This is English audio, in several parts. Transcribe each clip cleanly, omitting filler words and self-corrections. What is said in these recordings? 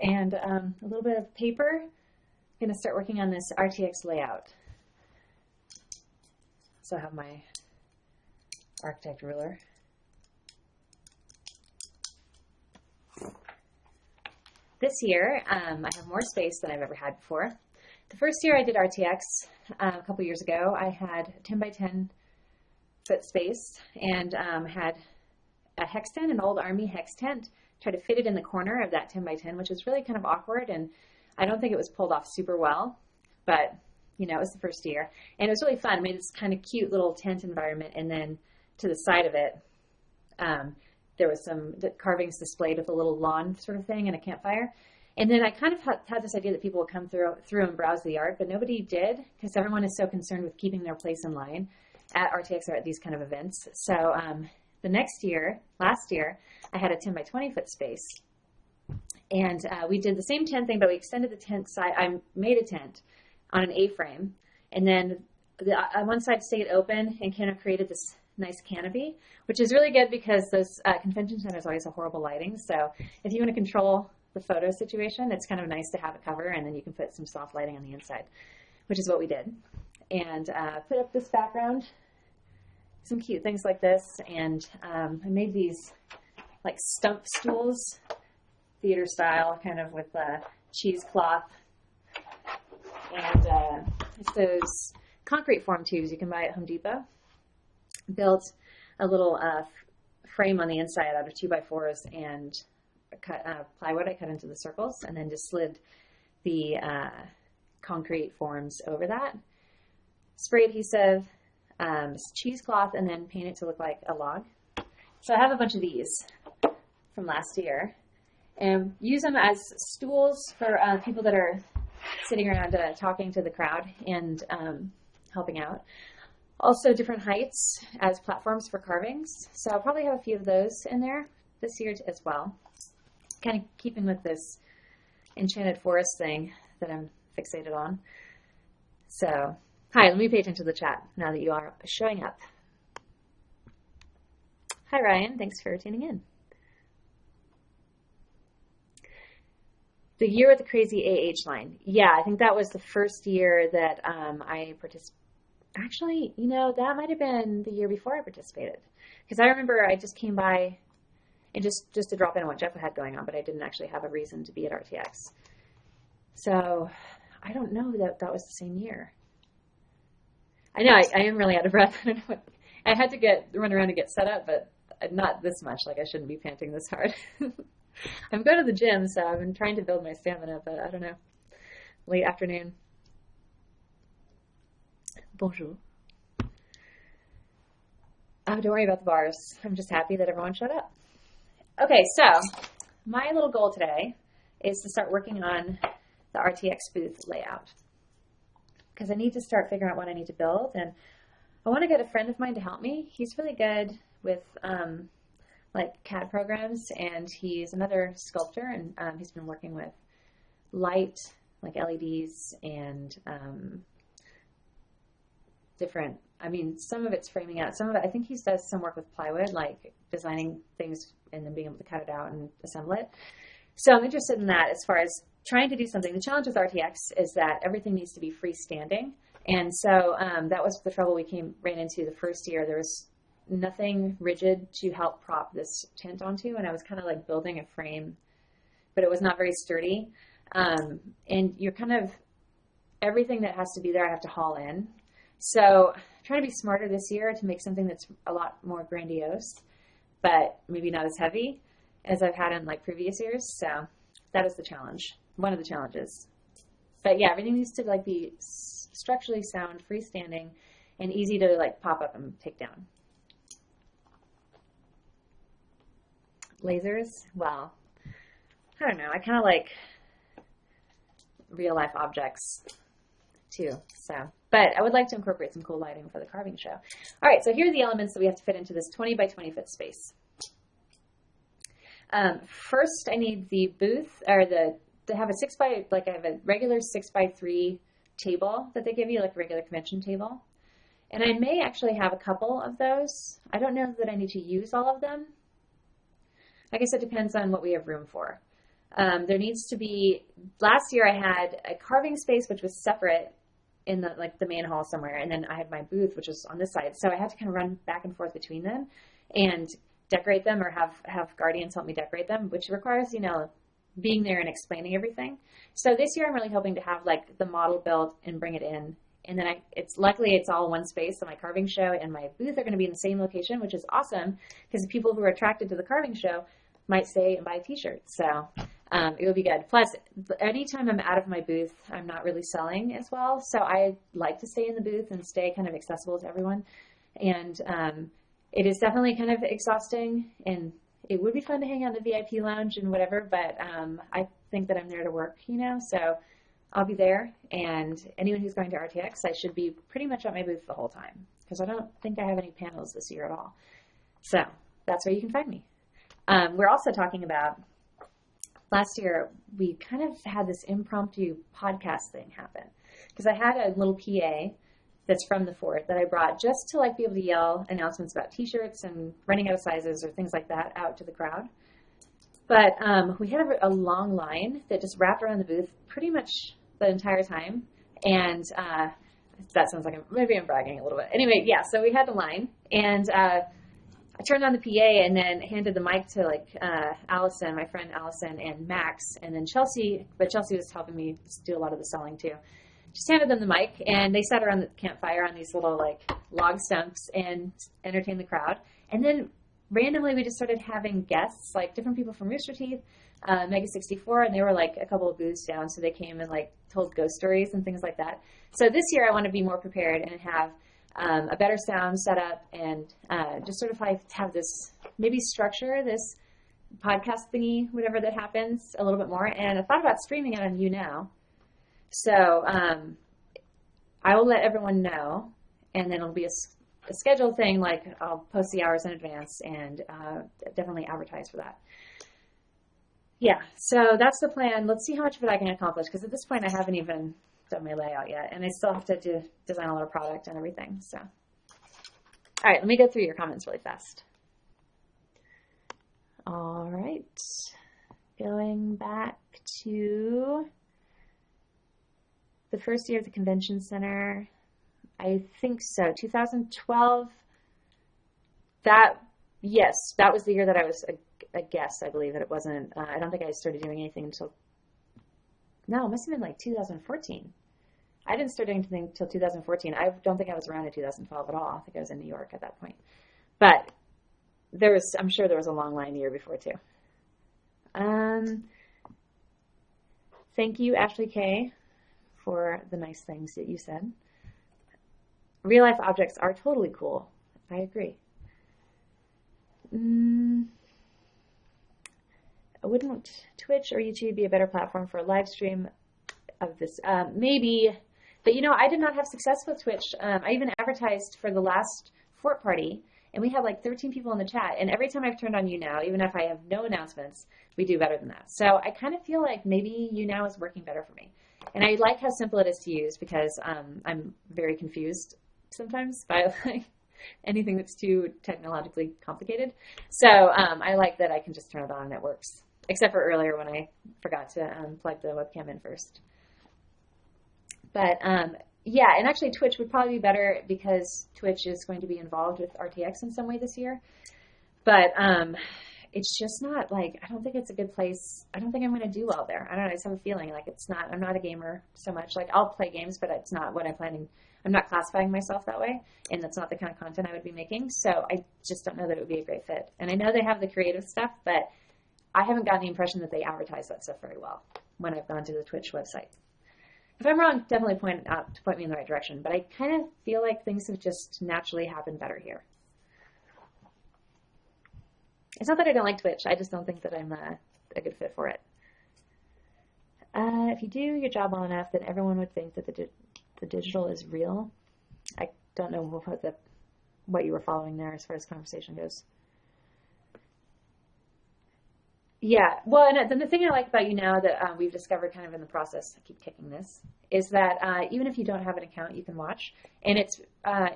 and a little bit of paper. I'm going to start working on this RTX layout. So I have my architect ruler. This year, I have more space than I've ever had before. The first year I did RTX a couple years ago, I had 10 by 10 foot space and had a hex tent, an old army hex tent, tried to fit it in the corner of that 10 by 10, which was really kind of awkward, and I don't think it was pulled off super well, but you know, it was the first year. And it was really fun. I made this kind of cute little tent environment, and then to the side of it, there was some carvings displayed with a little lawn sort of thing and a campfire. And then I kind of had this idea that people would come through and browse the art, but nobody did because everyone is so concerned with keeping their place in line at RTX or at these kind of events. So the next year, last year, I had a 10 by 20 foot space. And we did the same tent thing, but we extended the tent side. I made a tent on an A-frame. And then one side stayed open and kind of created this nice canopy, which is really good because those convention centers always have horrible lighting. So if you want to control the photo situation, it's kind of nice to have a cover, and then you can put some soft lighting on the inside, which is what we did. And put up this background, some cute things like this. And I made these like stump stools, theater style, kind of with cheesecloth. And it's those concrete form tubes you can buy at Home Depot. Built a little frame on the inside out of 2x4s and cut plywood. I cut into the circles and then just slid the concrete forms over that. Spray adhesive, cheesecloth, and then paint it to look like a log. So I have a bunch of these from last year, and use them as stools for people that are sitting around talking to the crowd and helping out. Also different heights as platforms for carvings. So I'll probably have a few of those in there this year as well. Kind of keeping with this enchanted forest thing that I'm fixated on. So, hi, let me pay attention to the chat now that you are showing up. Hi, Ryan. Thanks for tuning in. The year with the crazy AH line. Yeah, I think that was the first year that I participated. Actually, you know, that might have been the year before I participated. Because I remember I just came by and just to drop in on what Jeff had going on, but I didn't actually have a reason to be at RTX. So I don't know that that was the same year. I know I am really out of breath. I don't know what, I had to run around and get set up, but not this much. Like I shouldn't be panting this hard. I'm going to the gym, so I've been trying to build my stamina, but I don't know. Late afternoon. Bonjour. Oh, don't worry about the bars. I'm just happy that everyone showed up. Okay, so my little goal today is to start working on the RTX booth layout because I need to start figuring out what I need to build, and I want to get a friend of mine to help me. He's really good with like CAD programs, and he's another sculptor, and he's been working with light, like LEDs, and different, I mean, some of it's framing out. Some of it, I think he does some work with plywood, like designing things and then being able to cut it out and assemble it. So I'm interested in that as far as trying to do something. The challenge with RTX is that everything needs to be freestanding. And so that was the trouble we ran into the first year. There was nothing rigid to help prop this tent onto. And I was kind of like building a frame, but it was not very sturdy. And you're kind of, everything that has to be there, I have to haul in. So I'm trying to be smarter this year to make something that's a lot more grandiose, but maybe not as heavy as I've had in like previous years. So that is the challenge, one of the challenges. But yeah, everything needs to like be structurally sound, freestanding, and easy to like pop up and take down. Lasers, well, I don't know. I kind of like real life objects too. So, but I would like to incorporate some cool lighting for the carving show. All right, so here are the elements that we have to fit into this 20 by 20 foot space. First, I need the booth, or to have a I have a regular 6x3 table that they give you, like a regular convention table. And I may actually have a couple of those. I don't know that I need to use all of them. I guess it depends on what we have room for. There needs to be, last year I had a carving space which was separate in the like the main hall somewhere, and then I had my booth which was on this side, so I had to kind of run back and forth between them and decorate them, or have guardians help me decorate them, which requires, you know, being there and explaining everything. So this year I'm really hoping to have like the model built and bring it in, and then it's luckily it's all in one space, so my carving show and my booth are going to be in the same location, which is awesome because the people who are attracted to the carving show might stay and buy t-shirts. So it will be good. Plus, anytime I'm out of my booth, I'm not really selling as well. So I like to stay in the booth and stay kind of accessible to everyone. And it is definitely kind of exhausting, and it would be fun to hang out in the VIP lounge and whatever, but I think that I'm there to work, you know, so I'll be there. And anyone who's going to RTX, I should be pretty much at my booth the whole time because I don't think I have any panels this year at all. So that's where you can find me. We're also talking about, last year, we kind of had this impromptu podcast thing happen because I had a little PA that's from the fort that I brought just to like be able to yell announcements about t-shirts and running out of sizes or things like that out to the crowd. But we had a long line that just wrapped around the booth pretty much the entire time. And that sounds like maybe I'm bragging a little bit. Anyway, yeah, so we had the line, and I turned on the PA and then handed the mic to like Allison, my friend Allison, and Max, and then Chelsea, but Chelsea was helping me do a lot of the selling too. Just handed them the mic, and they sat around the campfire on these little like log stumps and entertained the crowd. And then randomly we just started having guests, like different people from Rooster Teeth, Mega 64, and they were like a couple of booths down, so they came and like told ghost stories and things like that. So this year I want to be more prepared and have a better sound set up, and just sort of like have this maybe structure this podcast thingy, whatever that happens, a little bit more. And I thought about streaming it on YouNow. So I will let everyone know, and then it'll be a scheduled thing, like I'll post the hours in advance and definitely advertise for that. Yeah, so that's the plan. Let's see how much of it I can accomplish, because at this point I haven't even done my layout yet, and I still have to design a lot of product and everything. So, all right, let me go through your comments really fast. All right, going back to the first year at the convention center, I think so, 2012. Yes, that was the year that I was a guest, I believe. That it wasn't, I don't think I started doing anything until, no, it must have been like 2014. I didn't start doing anything until 2014. I don't think I was around in 2012 at all. I think I was in New York at that point. But I'm sure there was a long line the year before too. Thank you, Ashley K, for the nice things that you said. Real life objects are totally cool. I agree. Wouldn't Twitch or YouTube be a better platform for a live stream of this? Maybe, but you know, I did not have success with Twitch. I even advertised for the last Fort Party, and we had like 13 people in the chat. And every time I've turned on YouNow, even if I have no announcements, we do better than that. So I kind of feel like maybe YouNow is working better for me. And I like how simple it is to use, because I'm very confused sometimes by like anything that's too technologically complicated. So I like that I can just turn it on and it works. Except for earlier when I forgot to plug the webcam in first. But yeah, and actually Twitch would probably be better because Twitch is going to be involved with RTX in some way this year. But it's just not like, I don't think it's a good place. I don't think I'm going to do well there. I don't know. I just have a feeling like it's not, I'm not a gamer so much. Like I'll play games, but it's not what I'm planning. I'm not classifying myself that way, and that's not the kind of content I would be making. So I just don't know that it would be a great fit. And I know they have the creative stuff, but I haven't gotten the impression that they advertise that stuff very well when I've gone to the Twitch website. If I'm wrong, definitely point me in the right direction. But I kind of feel like things have just naturally happened better here. It's not that I don't like Twitch. I just don't think that I'm a good fit for it. If you do your job well enough, then everyone would think that the digital is real. I don't know what you were following there as far as conversation goes. Yeah, well, and then the thing I like about YouNow that we've discovered kind of in the process, I keep kicking this, is that even if you don't have an account, you can watch. And it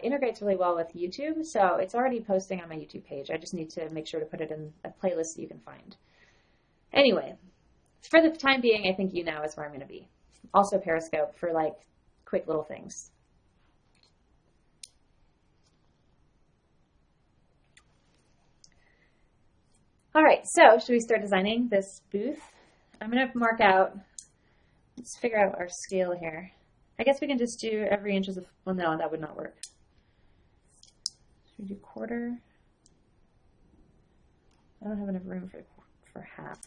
integrates really well with YouTube, so it's already posting on my YouTube page. I just need to make sure to put it in a playlist that you can find. Anyway, for the time being, I think YOUNOW is where I'm going to be. Also Periscope for like quick little things. All right, so should we start designing this booth? I'm going to mark out, let's figure out our scale here. I guess we can just do every inch of the, well, no, that would not work. Should we do quarter? I don't have enough room for half.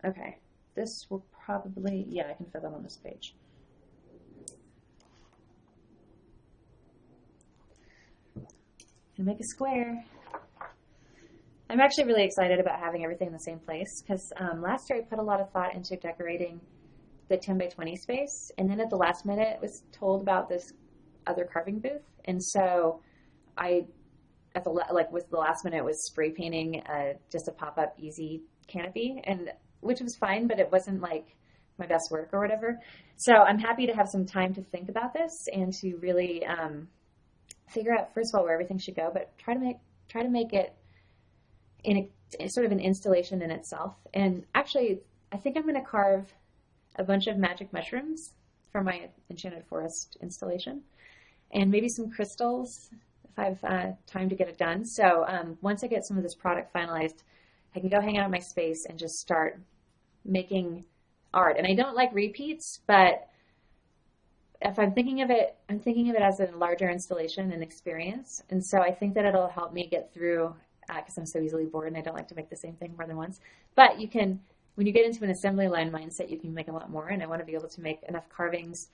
Okay, this will probably, yeah, I can fit that on this page. And make a square. I'm actually really excited about having everything in the same place because last year I put a lot of thought into decorating the 10 by 20 space, and then at the last minute was told about this other carving booth, and so I, at the with the last minute, was spray painting just a pop-up easy canopy, and which was fine, but it wasn't like my best work or whatever. So I'm happy to have some time to think about this and to really figure out, first of all, where everything should go, but try to make it in a sort of an installation in itself. And actually, I think I'm going to carve a bunch of magic mushrooms for my Enchanted Forest installation, and maybe some crystals if I have time to get it done. So once I get some of this product finalized, I can go hang out in my space and just start making art. And I don't like repeats, but if I'm thinking of it as a larger installation and experience. And so I think that it'll help me get through, because I'm so easily bored and I don't like to make the same thing more than once. But you can, when you get into an assembly line mindset, you can make a lot more. And I want to be able to make enough carvings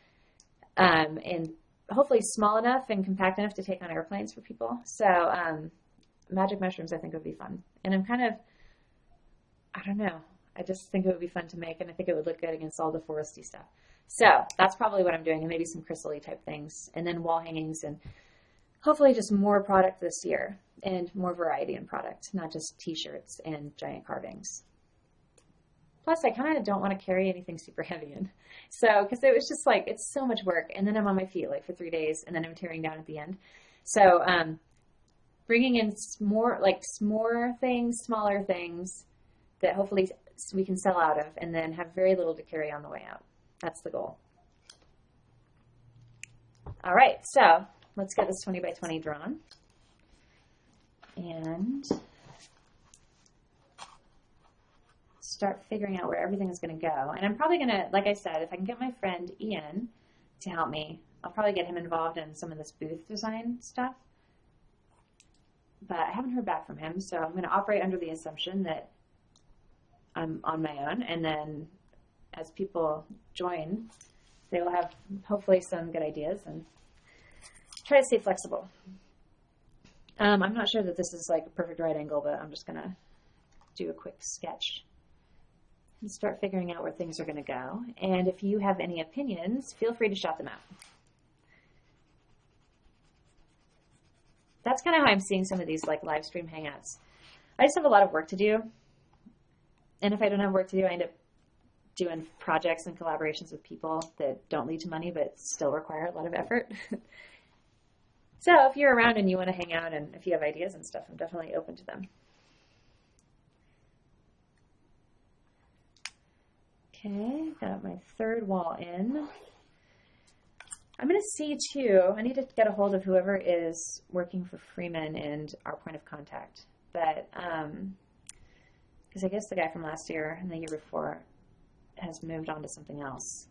and hopefully small enough and compact enough to take on airplanes for people. So magic mushrooms, I think, would be fun. And I'm kind of, I don't know, I just think it would be fun to make, and I think it would look good against all the foresty stuff. So that's probably what I'm doing, and maybe some crystal-y type things, and then wall hangings, and hopefully just more product this year, and more variety in product, not just t-shirts and giant carvings. Plus, I kind of don't want to carry anything super heavy in. So, because it was just like, it's so much work, and then I'm on my feet like for 3 days, and then I'm tearing down at the end. So bringing in more things, smaller things that hopefully we can sell out of, and then have very little to carry on the way out. That's the goal. All right, so let's get this 20 by 20 drawn. And start figuring out where everything is going to go. And I'm probably going to, like I said, if I can get my friend Ian to help me, I'll probably get him involved in some of this booth design stuff. But I haven't heard back from him, so I'm going to operate under the assumption that I'm on my own, and then as people join, they will have hopefully some good ideas, and try to stay flexible. I'm not sure that this is like a perfect right angle, but I'm just going to do a quick sketch and start figuring out where things are going to go. And if you have any opinions, feel free to shout them out. That's kind of how I'm seeing some of these like live stream hangouts. I just have a lot of work to do. And if I don't have work to do, I end up doing projects and collaborations with people that don't lead to money, but still require a lot of effort. So if you're around and you want to hang out, and if you have ideas and stuff, I'm definitely open to them. Okay, got my third wall in. I'm going to see too, I need to get a hold of whoever is working for Freeman and our point of contact. But, because I guess the guy from last year and the year before has moved on to something else.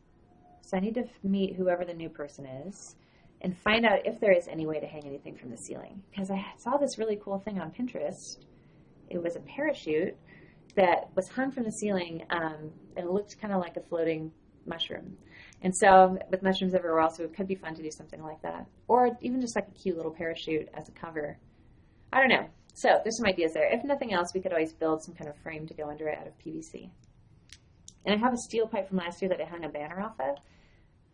So I need to meet whoever the new person is and find out if there is any way to hang anything from the ceiling. Because I saw this really cool thing on Pinterest. It was a parachute that was hung from the ceiling, and it looked kind of like a floating mushroom. And so with mushrooms everywhere else, it could be fun to do something like that. Or even just like a cute little parachute as a cover. I don't know. So there's some ideas there. If nothing else, we could always build some kind of frame to go under it out of PVC. And I have a steel pipe from last year that I hung a banner off of,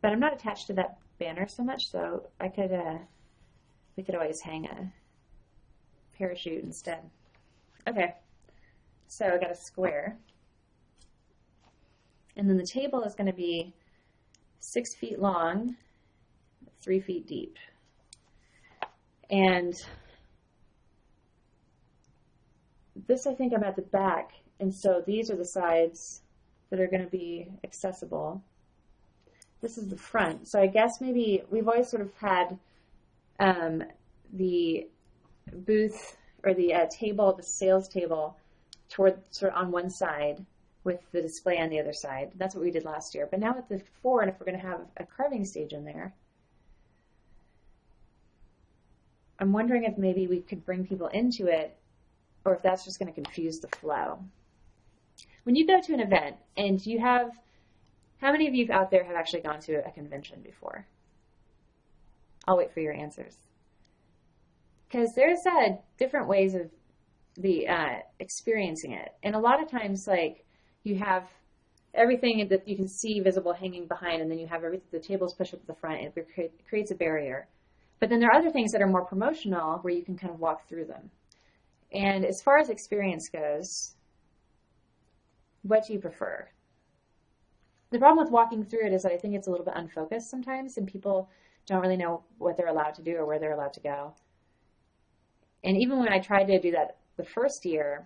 but I'm not attached to that banner so much, so I could, we could always hang a parachute instead. Okay, so I got a square. And then the table is going to be 6 feet long, 3 feet deep. And this, I think I'm at the back, and so these are the sides that are going to be accessible. This is the front. So I guess maybe we've always sort of had the booth or the table, the sales table, toward sort of on one side with the display on the other side. That's what we did last year. But now with the forward, if we're going to have a carving stage in there, I'm wondering if maybe we could bring people into it, or if that's just going to confuse the flow. When you go to an event and you have, how many of you out there have actually gone to a convention before? I'll wait for your answers. Because there's different ways of the experiencing it. And a lot of times, like, you have everything that you can see visible hanging behind, and then you have everything, the tables pushed up to the front, and it creates a barrier. But then there are other things that are more promotional where you can kind of walk through them. And as far as experience goes, what do you prefer? The problem with walking through it is that I think it's a little bit unfocused sometimes, and people don't really know what they're allowed to do or where they're allowed to go. And even when I tried to do that the first year,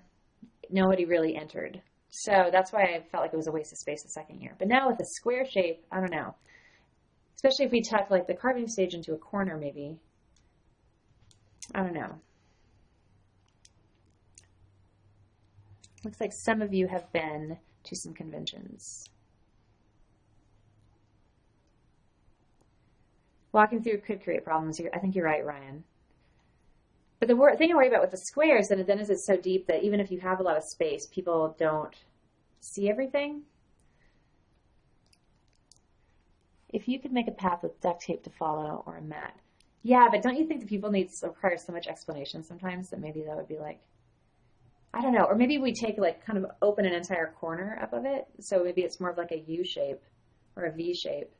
nobody really entered. So that's why I felt like it was a waste of space the second year. But now with a square shape, I don't know. Especially if we tuck like the carving stage into a corner maybe. I don't know. Looks like some of you have been to some conventions. Walking through could create problems. I think you're right, Ryan. But the thing I worry about with the square is that then is it's so deep that even if you have a lot of space, people don't see everything. If you could make a path with duct tape to follow or a mat. Yeah, but don't you think that people require so much explanation sometimes that maybe that would be like, I don't know, or maybe we take like kind of open an entire corner up of it. So maybe it's more of like a U shape or a V shape.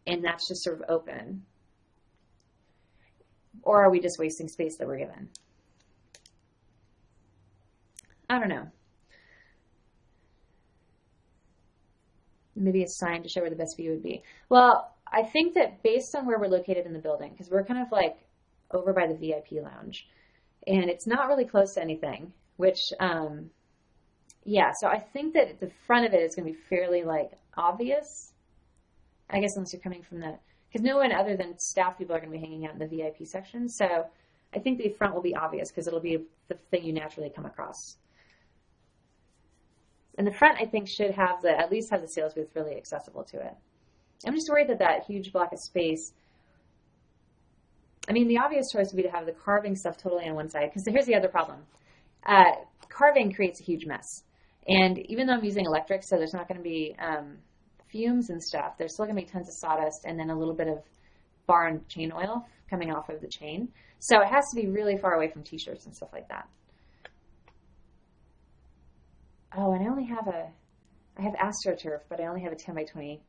And that's just sort of open. Or are we just wasting space that we're given? I don't know. Maybe a sign to show where the best view would be. Well, I think that based on where we're located in the building, because we're kind of like over by the VIP lounge, and it's not really close to anything, which, yeah, so I think that the front of it is going to be fairly like obvious. I guess unless you're coming from the, because no one other than staff people are going to be hanging out in the VIP section. So I think the front will be obvious because it'll be the thing you naturally come across. And the front, I think, should have at least have the sales booth really accessible to it. I'm just worried that that huge block of space, I mean, the obvious choice would be to have the carving stuff totally on one side, because here's the other problem. Carving creates a huge mess. And even though I'm using electric, so there's not going to be fumes and stuff, there's still going to be tons of sawdust and then a little bit of bar and chain oil coming off of the chain. So it has to be really far away from t-shirts and stuff like that. Oh, and I have AstroTurf, but I only have a 10 by 20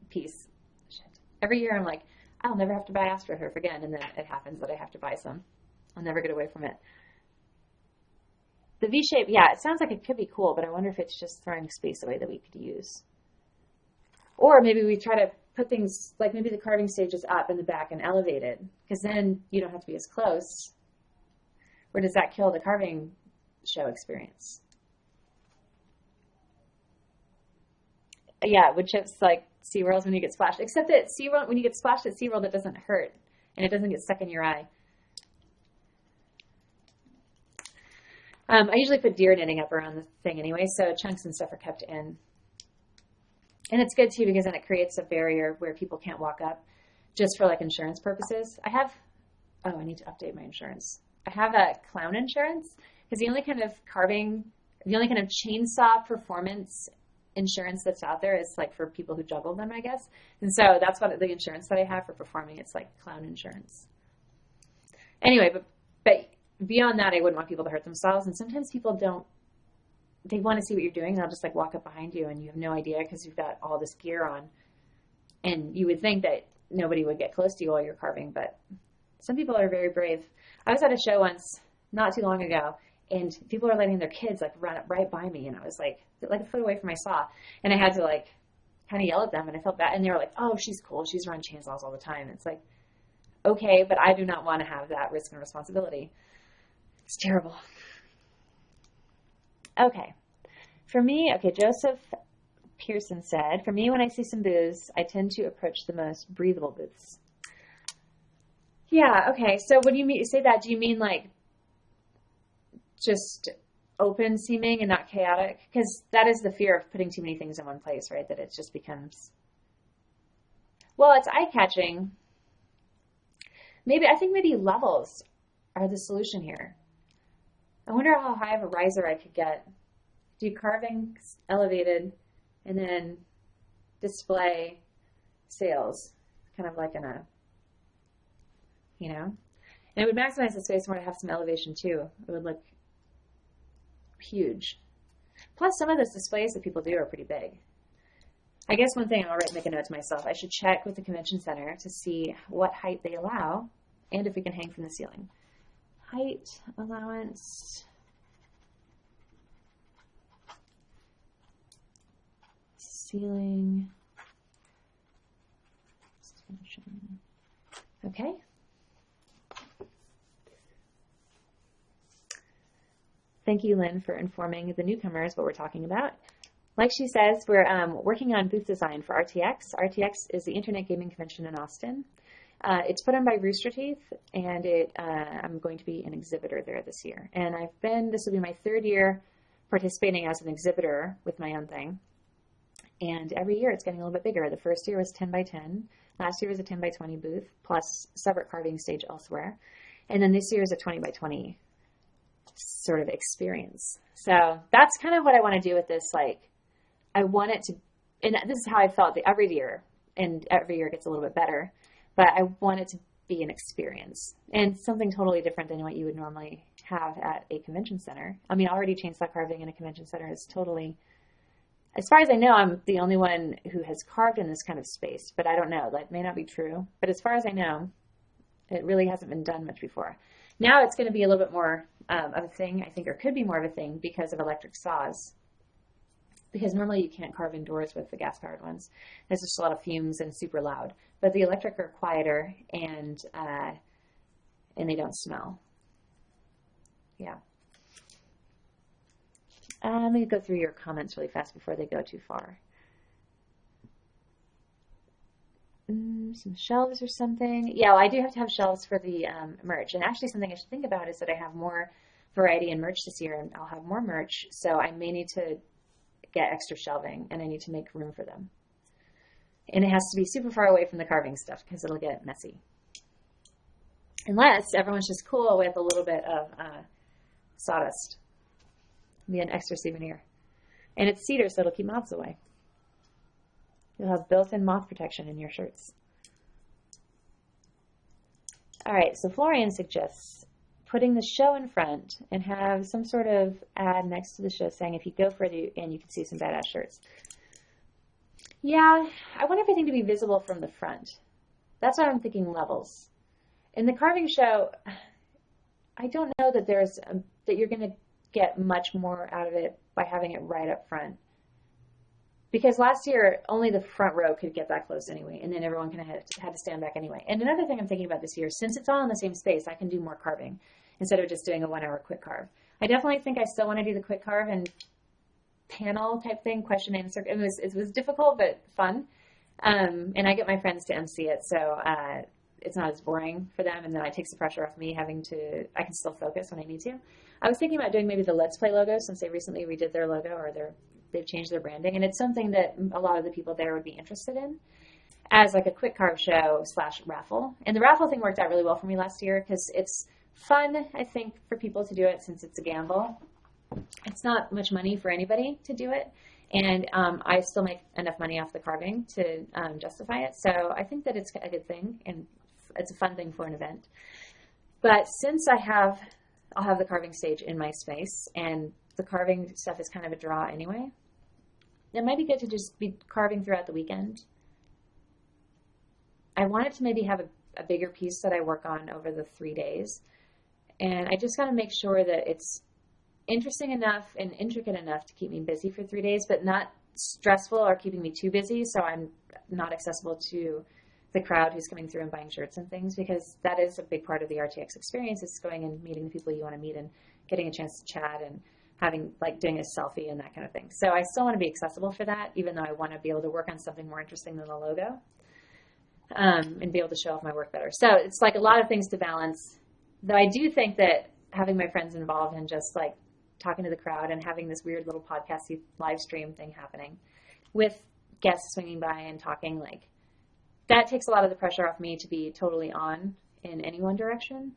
piece. Shit. Every year I'm like, I'll never have to buy AstroTurf again, and then it happens that I have to buy some. I'll never get away from it. The V-shape, yeah, it sounds like it could be cool, but I wonder if it's just throwing space away that we could use. Or maybe we try to put things, like maybe the carving stage is up in the back and elevated, because then you don't have to be as close. Or does that kill the carving show experience? Yeah, wood chips like SeaWorld when you get splashed. Except that SeaWorld, when you get splashed at SeaWorld, it doesn't hurt. And it doesn't get stuck in your eye. I usually put deer knitting up around the thing anyway, so chunks and stuff are kept in. And it's good too because then it creates a barrier where people can't walk up just for like insurance purposes. I need to update my insurance. I have a clown insurance because the only kind of chainsaw performance insurance that's out there is like for people who juggle them, I guess. And so that's what the insurance that I have for performing. It's like clown insurance. Anyway, but beyond that, I wouldn't want people to hurt themselves. And sometimes people they want to see what you're doing. They'll just like walk up behind you and you have no idea because you've got all this gear on. And you would think that nobody would get close to you while you're carving, but some people are very brave. I was at a show once, not too long ago, and people are letting their kids like run up right by me, and I was like a foot away from my saw, and I had to like kind of yell at them, and I felt bad, and they were like, "Oh, she's cool. She's run chainsaws all the time." It's like, okay, but I do not want to have that risk and responsibility. It's terrible. Okay. For me, okay, Joseph Pearson said, for me, when I see some booths, I tend to approach the most breathable booths. Yeah, okay. So when you say that, do you mean like just open seeming and not chaotic? Because that is the fear of putting too many things in one place, right? That it just becomes, well, it's eye-catching. I think maybe levels are the solution here. I wonder how high of a riser I could get. Do carving elevated and then display sales, kind of like in a, you know? And it would maximize the space more to have some elevation too. It would look huge. Plus, some of the displays that people do are pretty big. I guess one thing I'll make a note to myself, I should check with the convention center to see what height they allow and if we can hang from the ceiling. Height allowance. Ceiling. Okay. Thank you, Lynn, for informing the newcomers what we're talking about. Like she says, we're working on booth design for RTX. RTX is the Internet Gaming Convention in Austin. It's put on by Rooster Teeth, and I'm going to be an exhibitor there this year. And this will be my third year participating as an exhibitor with my own thing. And every year it's getting a little bit bigger. The first year was 10 by 10. Last year was a 10 by 20 booth, plus separate carving stage elsewhere. And then this year is a 20 by 20 sort of experience. So that's kind of what I want to do with this. Like, I want it to, and this is how I felt every year, and every year it gets a little bit better, but I want it to be an experience and something totally different than what you would normally have at a convention center. I mean, already chainsaw carving in a convention center is totally, as far as I know, I'm the only one who has carved in this kind of space, but I don't know. That may not be true. But as far as I know, it really hasn't been done much before. Now it's going to be a little bit more of a thing, I think, or could be more of a thing because of electric saws. Because normally you can't carve indoors with the gas-powered ones. There's just a lot of fumes and super loud. But the electric are quieter and they don't smell. Yeah. Let me go through your comments really fast before they go too far. Some shelves or something. Yeah, well, I do have to have shelves for the merch. And actually something I should think about is that I have more variety in merch this year, and I'll have more merch. So I may need to get extra shelving, and I need to make room for them. And it has to be super far away from the carving stuff because it'll get messy. Unless everyone's just cool with a little bit of sawdust. Be an extra souvenir. And it's cedar, so it'll keep moths away. You'll have built-in moth protection in your shirts. All right, so Florian suggests putting the show in front and have some sort of ad next to the show saying if you go further in, you can see some badass shirts. Yeah, I want everything to be visible from the front. That's why I'm thinking levels. In the carving show, I don't know that that you're going to get much more out of it by having it right up front. Because last year, only the front row could get that close anyway, and then everyone kind of had to stand back anyway. And another thing I'm thinking about this year, since it's all in the same space, I can do more carving instead of just doing a 1 hour quick carve. I definitely think I still want to do the quick carve and panel type thing, question and answer. It was difficult, but fun. And I get my friends to MC it, so it's not as boring for them, and then it takes the pressure off me I can still focus when I need to. I was thinking about doing maybe the Let's Play logo, since they recently redid their logo, or they've changed their branding, and it's something that a lot of the people there would be interested in as like a quick carve show / raffle. And the raffle thing worked out really well for me last year because it's fun, I think, for people to do it since it's a gamble. It's not much money for anybody to do it, and I still make enough money off the carving to justify it. So I think that it's a good thing, and it's a fun thing for an event. But since I'll have the carving stage in my space, and the carving stuff is kind of a draw anyway, it might be good to just be carving throughout the weekend. I wanted to maybe have a bigger piece that I work on over the 3 days. And I just got to make sure that it's interesting enough and intricate enough to keep me busy for 3 days, but not stressful or keeping me too busy so I'm not accessible to the crowd who's coming through and buying shirts and things, because that is a big part of the RTX experience, is going and meeting the people you want to meet and getting a chance to chat and like doing a selfie and that kind of thing. So I still want to be accessible for that, even though I want to be able to work on something more interesting than the logo, and be able to show off my work better. So it's like a lot of things to balance, though I do think that having my friends involved and just like talking to the crowd and having this weird little podcasty live stream thing happening with guests swinging by and talking, like that takes a lot of the pressure off me to be totally on in any one direction.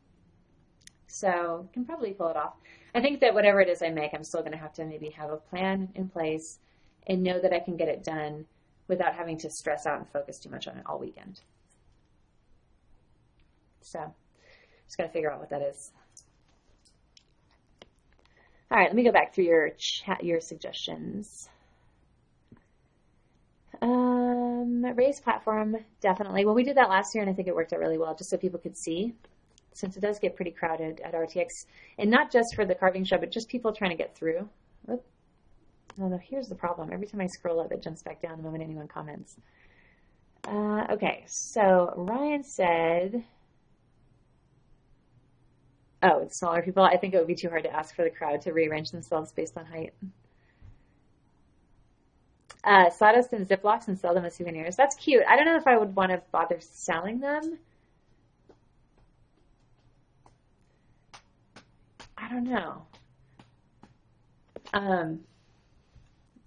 So I can probably pull it off. I think that whatever it is I make, I'm still going to have to maybe have a plan in place and know that I can get it done without having to stress out and focus too much on it all weekend. So just got to figure out what that is. All right, let me go back through your chat, your suggestions. Raised platform, definitely. Well, we did that last year, and I think it worked out really well, just so people could see, since it does get pretty crowded at RTX, and not just for the carving show, but just people trying to get through. Oh, no, here's the problem. Every time I scroll up, it jumps back down the moment anyone comments. Okay, so Ryan said, oh, it's smaller people. I think it would be too hard to ask for the crowd to rearrange themselves based on height. Sawdust and Ziplocs and sell them as souvenirs. That's cute. I don't know if I would want to bother selling them. I don't know.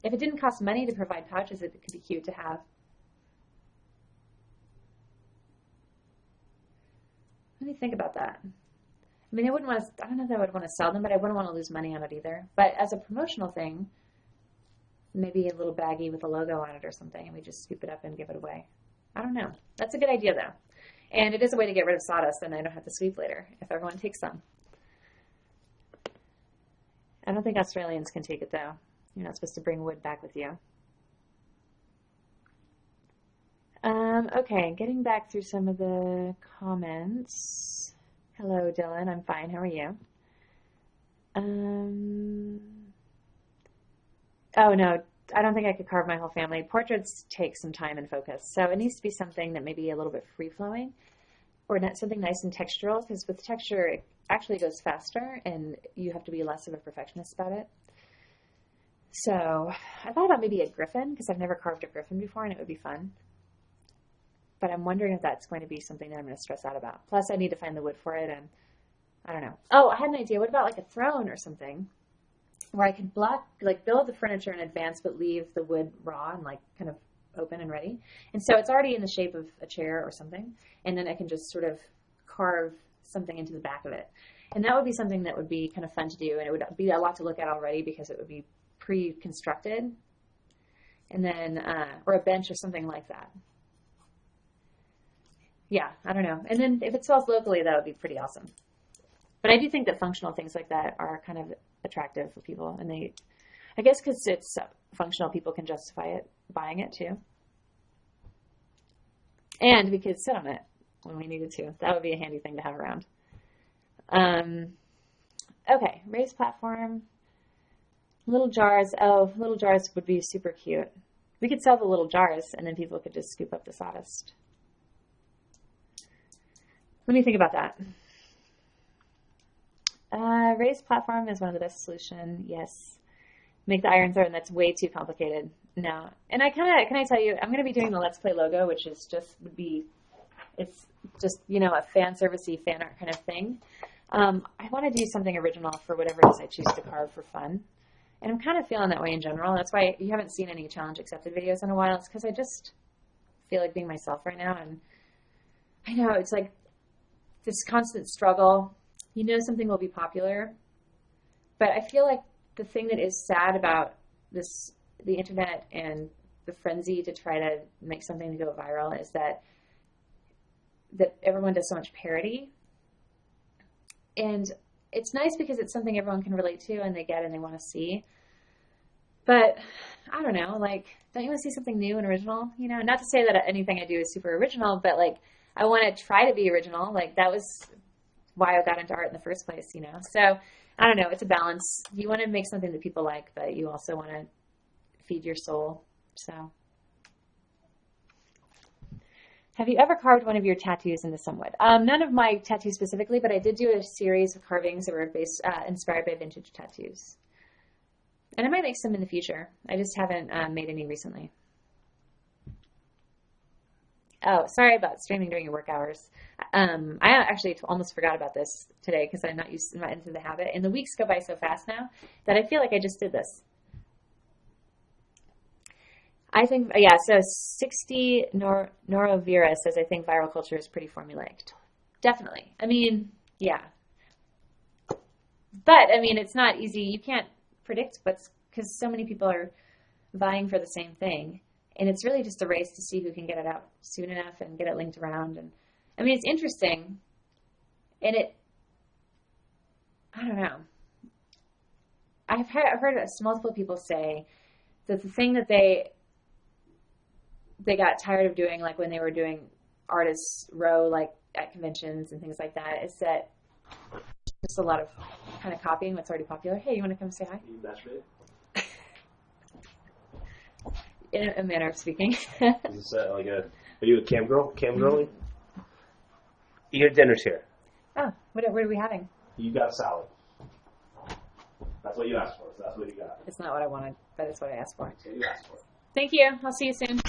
If it didn't cost money to provide pouches, it could be cute to have. Let me think about that. I mean, I wouldn't want to, I don't know if I would want to sell them, but I wouldn't want to lose money on it either. But as a promotional thing, maybe a little baggie with a logo on it or something, and we just scoop it up and give it away. I don't know. That's a good idea, though. And it is a way to get rid of sawdust, and I don't have to sweep later if everyone takes some. I don't think Australians can take it, though. You're not supposed to bring wood back with you. Okay, getting back through some of the comments. Hello, Dylan. I'm fine. How are you? Oh, no, I don't think I could carve my whole family. Portraits take some time and focus. So it needs to be something that may be a little bit free-flowing or not something nice and textural, because with texture, it actually goes faster and you have to be less of a perfectionist about it. So I thought about maybe a griffin, because I've never carved a griffin before and it would be fun. But I'm wondering if that's going to be something that I'm going to stress out about. Plus, I need to find the wood for it, and I don't know. Oh, I had an idea. What about like a throne or something, where I could build the furniture in advance, but leave the wood raw and like kind of open and ready. And so it's already in the shape of a chair or something. And then I can just sort of carve something into the back of it. And that would be something that would be kind of fun to do. And it would be a lot to look at already because it would be pre-constructed. And then, or a bench or something like that. Yeah, I don't know. And then if it sells locally, that would be pretty awesome. But I do think that functional things like that are kind of attractive for people, and I guess because it's functional, people can justify it, buying it too, and we could sit on it when we needed to. That would be a handy thing to have around. Okay, raised platform, little jars. Oh, little jars would be super cute. We could sell the little jars, and then people could just scoop up the sawdust. Let me think about that. Raised platform is one of the best solution. Yes. Make the iron throne. That's way too complicated. No. And can I tell you, I'm going to be doing the Let's Play logo, which is it's just, a fan servicey fan art kind of thing. I want to do something original for whatever it is I choose to carve for fun. And I'm kind of feeling that way in general. That's why you haven't seen any challenge accepted videos in a while. It's because I just feel like being myself right now. And I know it's like this constant struggle. Something will be popular, but I feel like the thing that is sad about the internet and the frenzy to try to make something to go viral is that everyone does so much parody. And it's nice because it's something everyone can relate to and they get and they want to see. But I don't know, don't you want to see something new and original? Not to say that anything I do is super original, but I want to try to be original. That was why I got into art in the first place, So I don't know. It's a balance. You want to make something that people like, but you also want to feed your soul. So have you ever carved one of your tattoos into some wood? None of my tattoos specifically, but I did do a series of carvings that were inspired by vintage tattoos. And I might make some in the future. I just haven't made any recently. Oh, sorry about streaming during your work hours. I actually almost forgot about this today because I'm not into the habit. And the weeks go by so fast now that I feel like I just did this. I think, yeah, so 60 Norovira says, I think viral culture is pretty formulaic. Definitely. I mean, yeah. But, I mean, it's not easy. You can't predict what's, because so many people are vying for the same thing. And it's really just a race to see who can get it out soon enough and get it linked around. And I mean, it's interesting. And I don't know. I've heard multiple people say that the thing that they got tired of doing, like when they were doing artists row, like at conventions and things like that, is that just a lot of kind of copying what's already popular. Hey, you want to come say hi? You masturbate? In a manner of speaking. Is this like are you a cam girl? Cam girly? Your dinner's here. Oh, what are we having? You got a salad. That's what you asked for, so that's what you got. It's not what I wanted, but it's what I asked for. That's what you asked for. Thank you. I'll see you soon.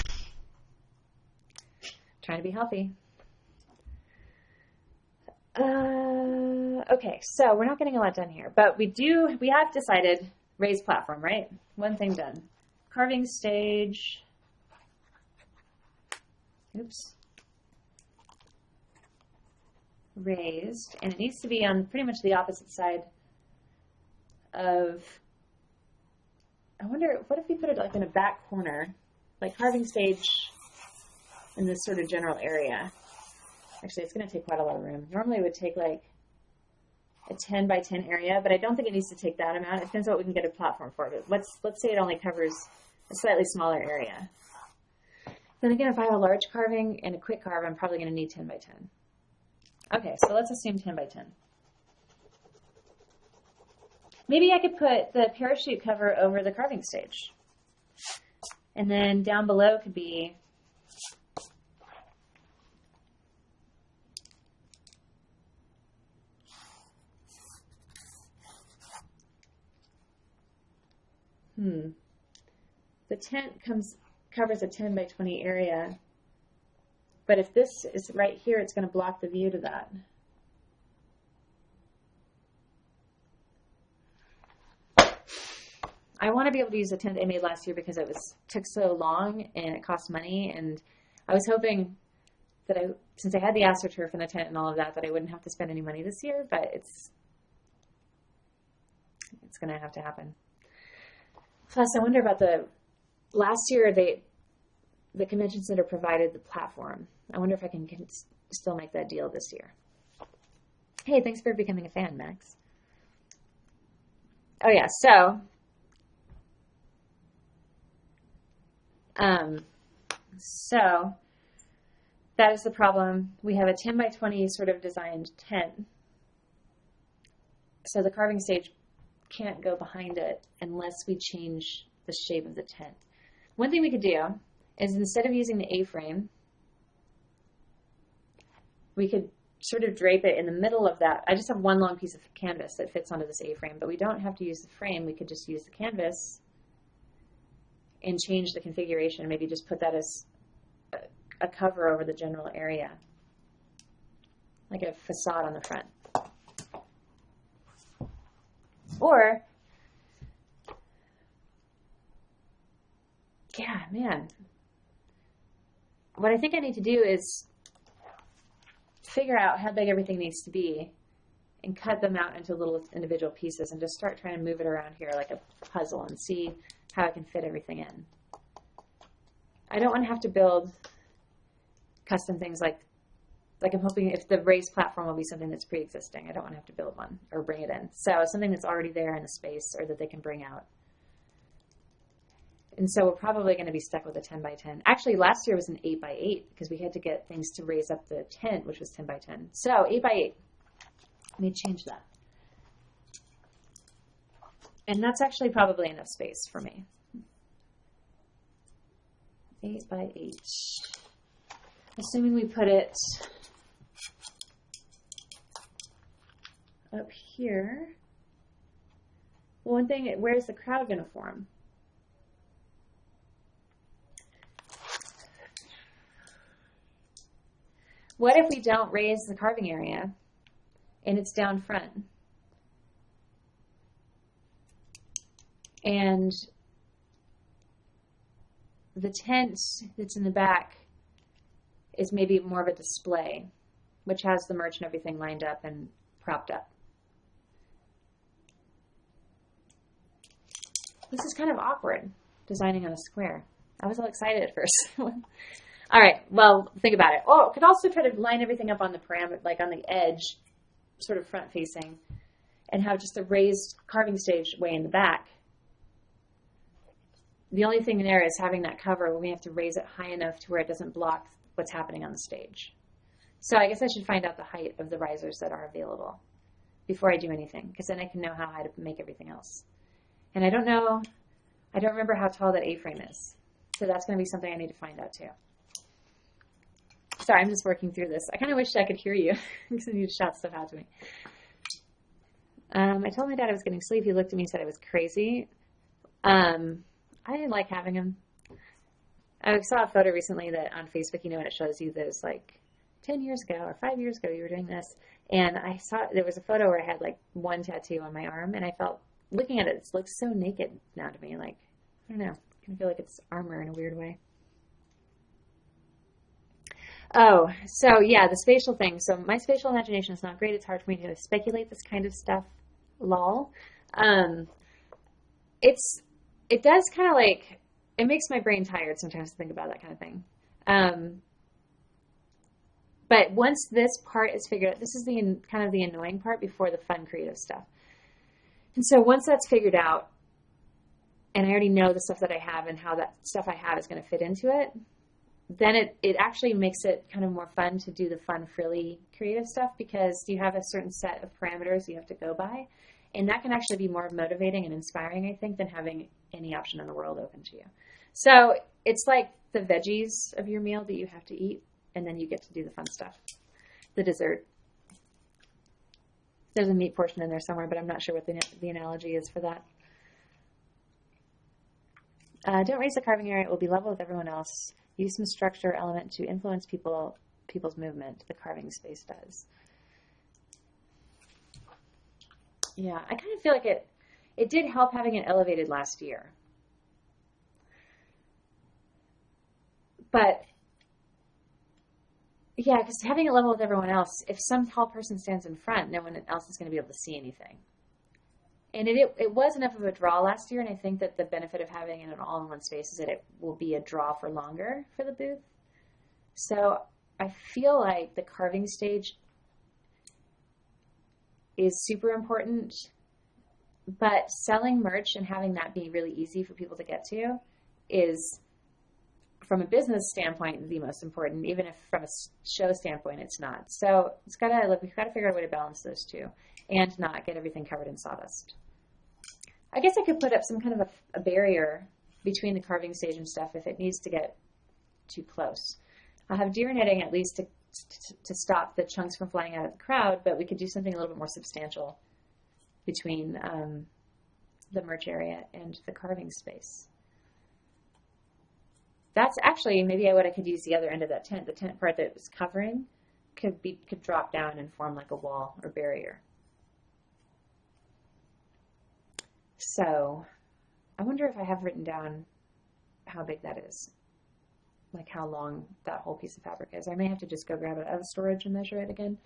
Trying to be healthy. Okay, so we're not getting a lot done here, but we have decided raised platform, right? One thing done. Carving stage. Oops. Raised, and it needs to be on pretty much the opposite side of, I wonder, what if we put it like in a back corner, like carving stage in this sort of general area. Actually, it's going to take quite a lot of room. Normally it would take like a 10 by 10 area, but I don't think it needs to take that amount. It depends on what we can get a platform for. But let's say it only covers a slightly smaller area. Then again, if I have a large carving and a quick carve, I'm probably going to need 10 by 10. Okay, so let's assume 10 by 10. Maybe I could put the parachute cover over the carving stage. And then down below could be the tent covers a 10 by 20 area, but if this is right here, it's going to block the view to that. I want to be able to use the tent I made last year because it took so long and it cost money, and I was hoping that since I had the AstroTurf and the tent and all of that, that I wouldn't have to spend any money this year, but it's going to have to happen. Plus, I wonder about last year the convention center provided the platform. I wonder if I can still make that deal this year. Hey, thanks for becoming a fan, Max. Oh yeah, so that is the problem. We have a 10 by 20 sort of designed tent. So the carving stage can't go behind it unless we change the shape of the tent. One thing we could do is instead of using the A-frame, we could sort of drape it in the middle of that. I just have one long piece of canvas that fits onto this A-frame, but we don't have to use the frame. We could just use the canvas and change the configuration. Maybe just put that as a cover over the general area, like a facade on the front. Or, yeah, man, what I think I need to do is figure out how big everything needs to be and cut them out into little individual pieces and just start trying to move it around here like a puzzle and see how I can fit everything in. I don't want to have to build custom things like I'm hoping if the raised platform will be something that's pre-existing. I don't want to have to build one or bring it in. So something that's already there in the space or that they can bring out. And so we're probably going to be stuck with a 10 by 10. Actually, last year was an 8 by 8 because we had to get things to raise up the tent, which was 10 by 10. So 8 by 8. Let me change that. And that's actually probably enough space for me. 8 by 8. Assuming we put it up here. One thing, where's the crowd going to form? What if we don't raise the carving area and it's down front? And the tent that's in the back is maybe more of a display, which has the merch and everything lined up and propped up. This is kind of awkward, designing on a square. I was all excited at first. All right, well, think about it. Oh, could also try to line everything up on the parameter, like on the edge, sort of front facing, and have just a raised carving stage way in the back. The only thing there is having that cover when we have to raise it high enough to where it doesn't block what's happening on the stage. So I guess I should find out the height of the risers that are available before I do anything, because then I can know how high to make everything else. And I don't remember how tall that A-frame is. So that's going to be something I need to find out too. Sorry, I'm just working through this. I kind of wish I could hear you because I need to shout stuff out to me. I told my dad I was getting sleep. He looked at me and said I was crazy. I didn't like having him. I saw a photo recently that on Facebook, you know, and it shows you those like 10 years ago or 5 years ago you were doing this. And I saw there was a photo where I had like one tattoo on my arm, and I felt, looking at it, it looks so naked now to me. Like, I don't know. I kind of feel like it's armor in a weird way. Oh, so yeah, the spatial thing. So my spatial imagination is not great. It's hard for me to speculate this kind of stuff. Lol. It does kind of like, it makes my brain tired sometimes to think about that kind of thing. But once this part is figured out, this is the kind of the annoying part before the fun creative stuff. And so once that's figured out, and I already know the stuff that I have and how that stuff I have is going to fit into it, then it actually makes it kind of more fun to do the fun, frilly, creative stuff, because you have a certain set of parameters you have to go by. And that can actually be more motivating and inspiring, I think, than having any option in the world open to you. So it's like the veggies of your meal that you have to eat, and then you get to do the fun stuff. The dessert. There's a meat portion in there somewhere, but I'm not sure what the analogy is for that. Don't raise the carving area. It will be level with everyone else. Use some structure or element to influence people's movement. The carving space does. Yeah, I kind of feel like it did help having it elevated last year. But yeah, because having it level with everyone else, if some tall person stands in front, no one else is going to be able to see anything. And it was enough of a draw last year, and I think that the benefit of having it all in one space is that it will be a draw for longer for the booth. So I feel like the carving stage is super important, but selling merch and having that be really easy for people to get to is, from a business standpoint, the most important, even if from a show standpoint it's not. So we've got to figure out a way to balance those two and not get everything covered in sawdust. I guess I could put up some kind of a barrier between the carving stage and stuff if it needs to get too close. I'll have deer netting at least to stop the chunks from flying out of the crowd, but we could do something a little bit more substantial between the merch area and the carving space. That's actually maybe what I could use the other end of that tent. The tent part that was covering could drop down and form like a wall or barrier. So I wonder if I have written down how big that is, like how long that whole piece of fabric is. I may have to just go grab it out of storage and measure it again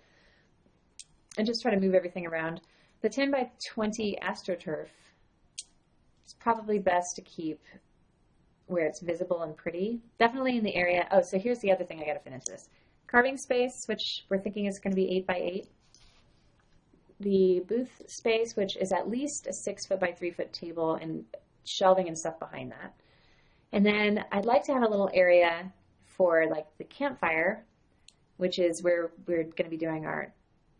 and just try to move everything around. The 10 by 20 AstroTurf is probably best to keep where it's visible and pretty. Definitely in the area. Oh, so here's the other thing I got to fit into this. Carving space, which we're thinking is going to be 8 by 8. The booth space, which is at least a 6 foot by 3 foot table and shelving and stuff behind that. And then I'd like to have a little area for like the campfire, which is where we're going to be doing our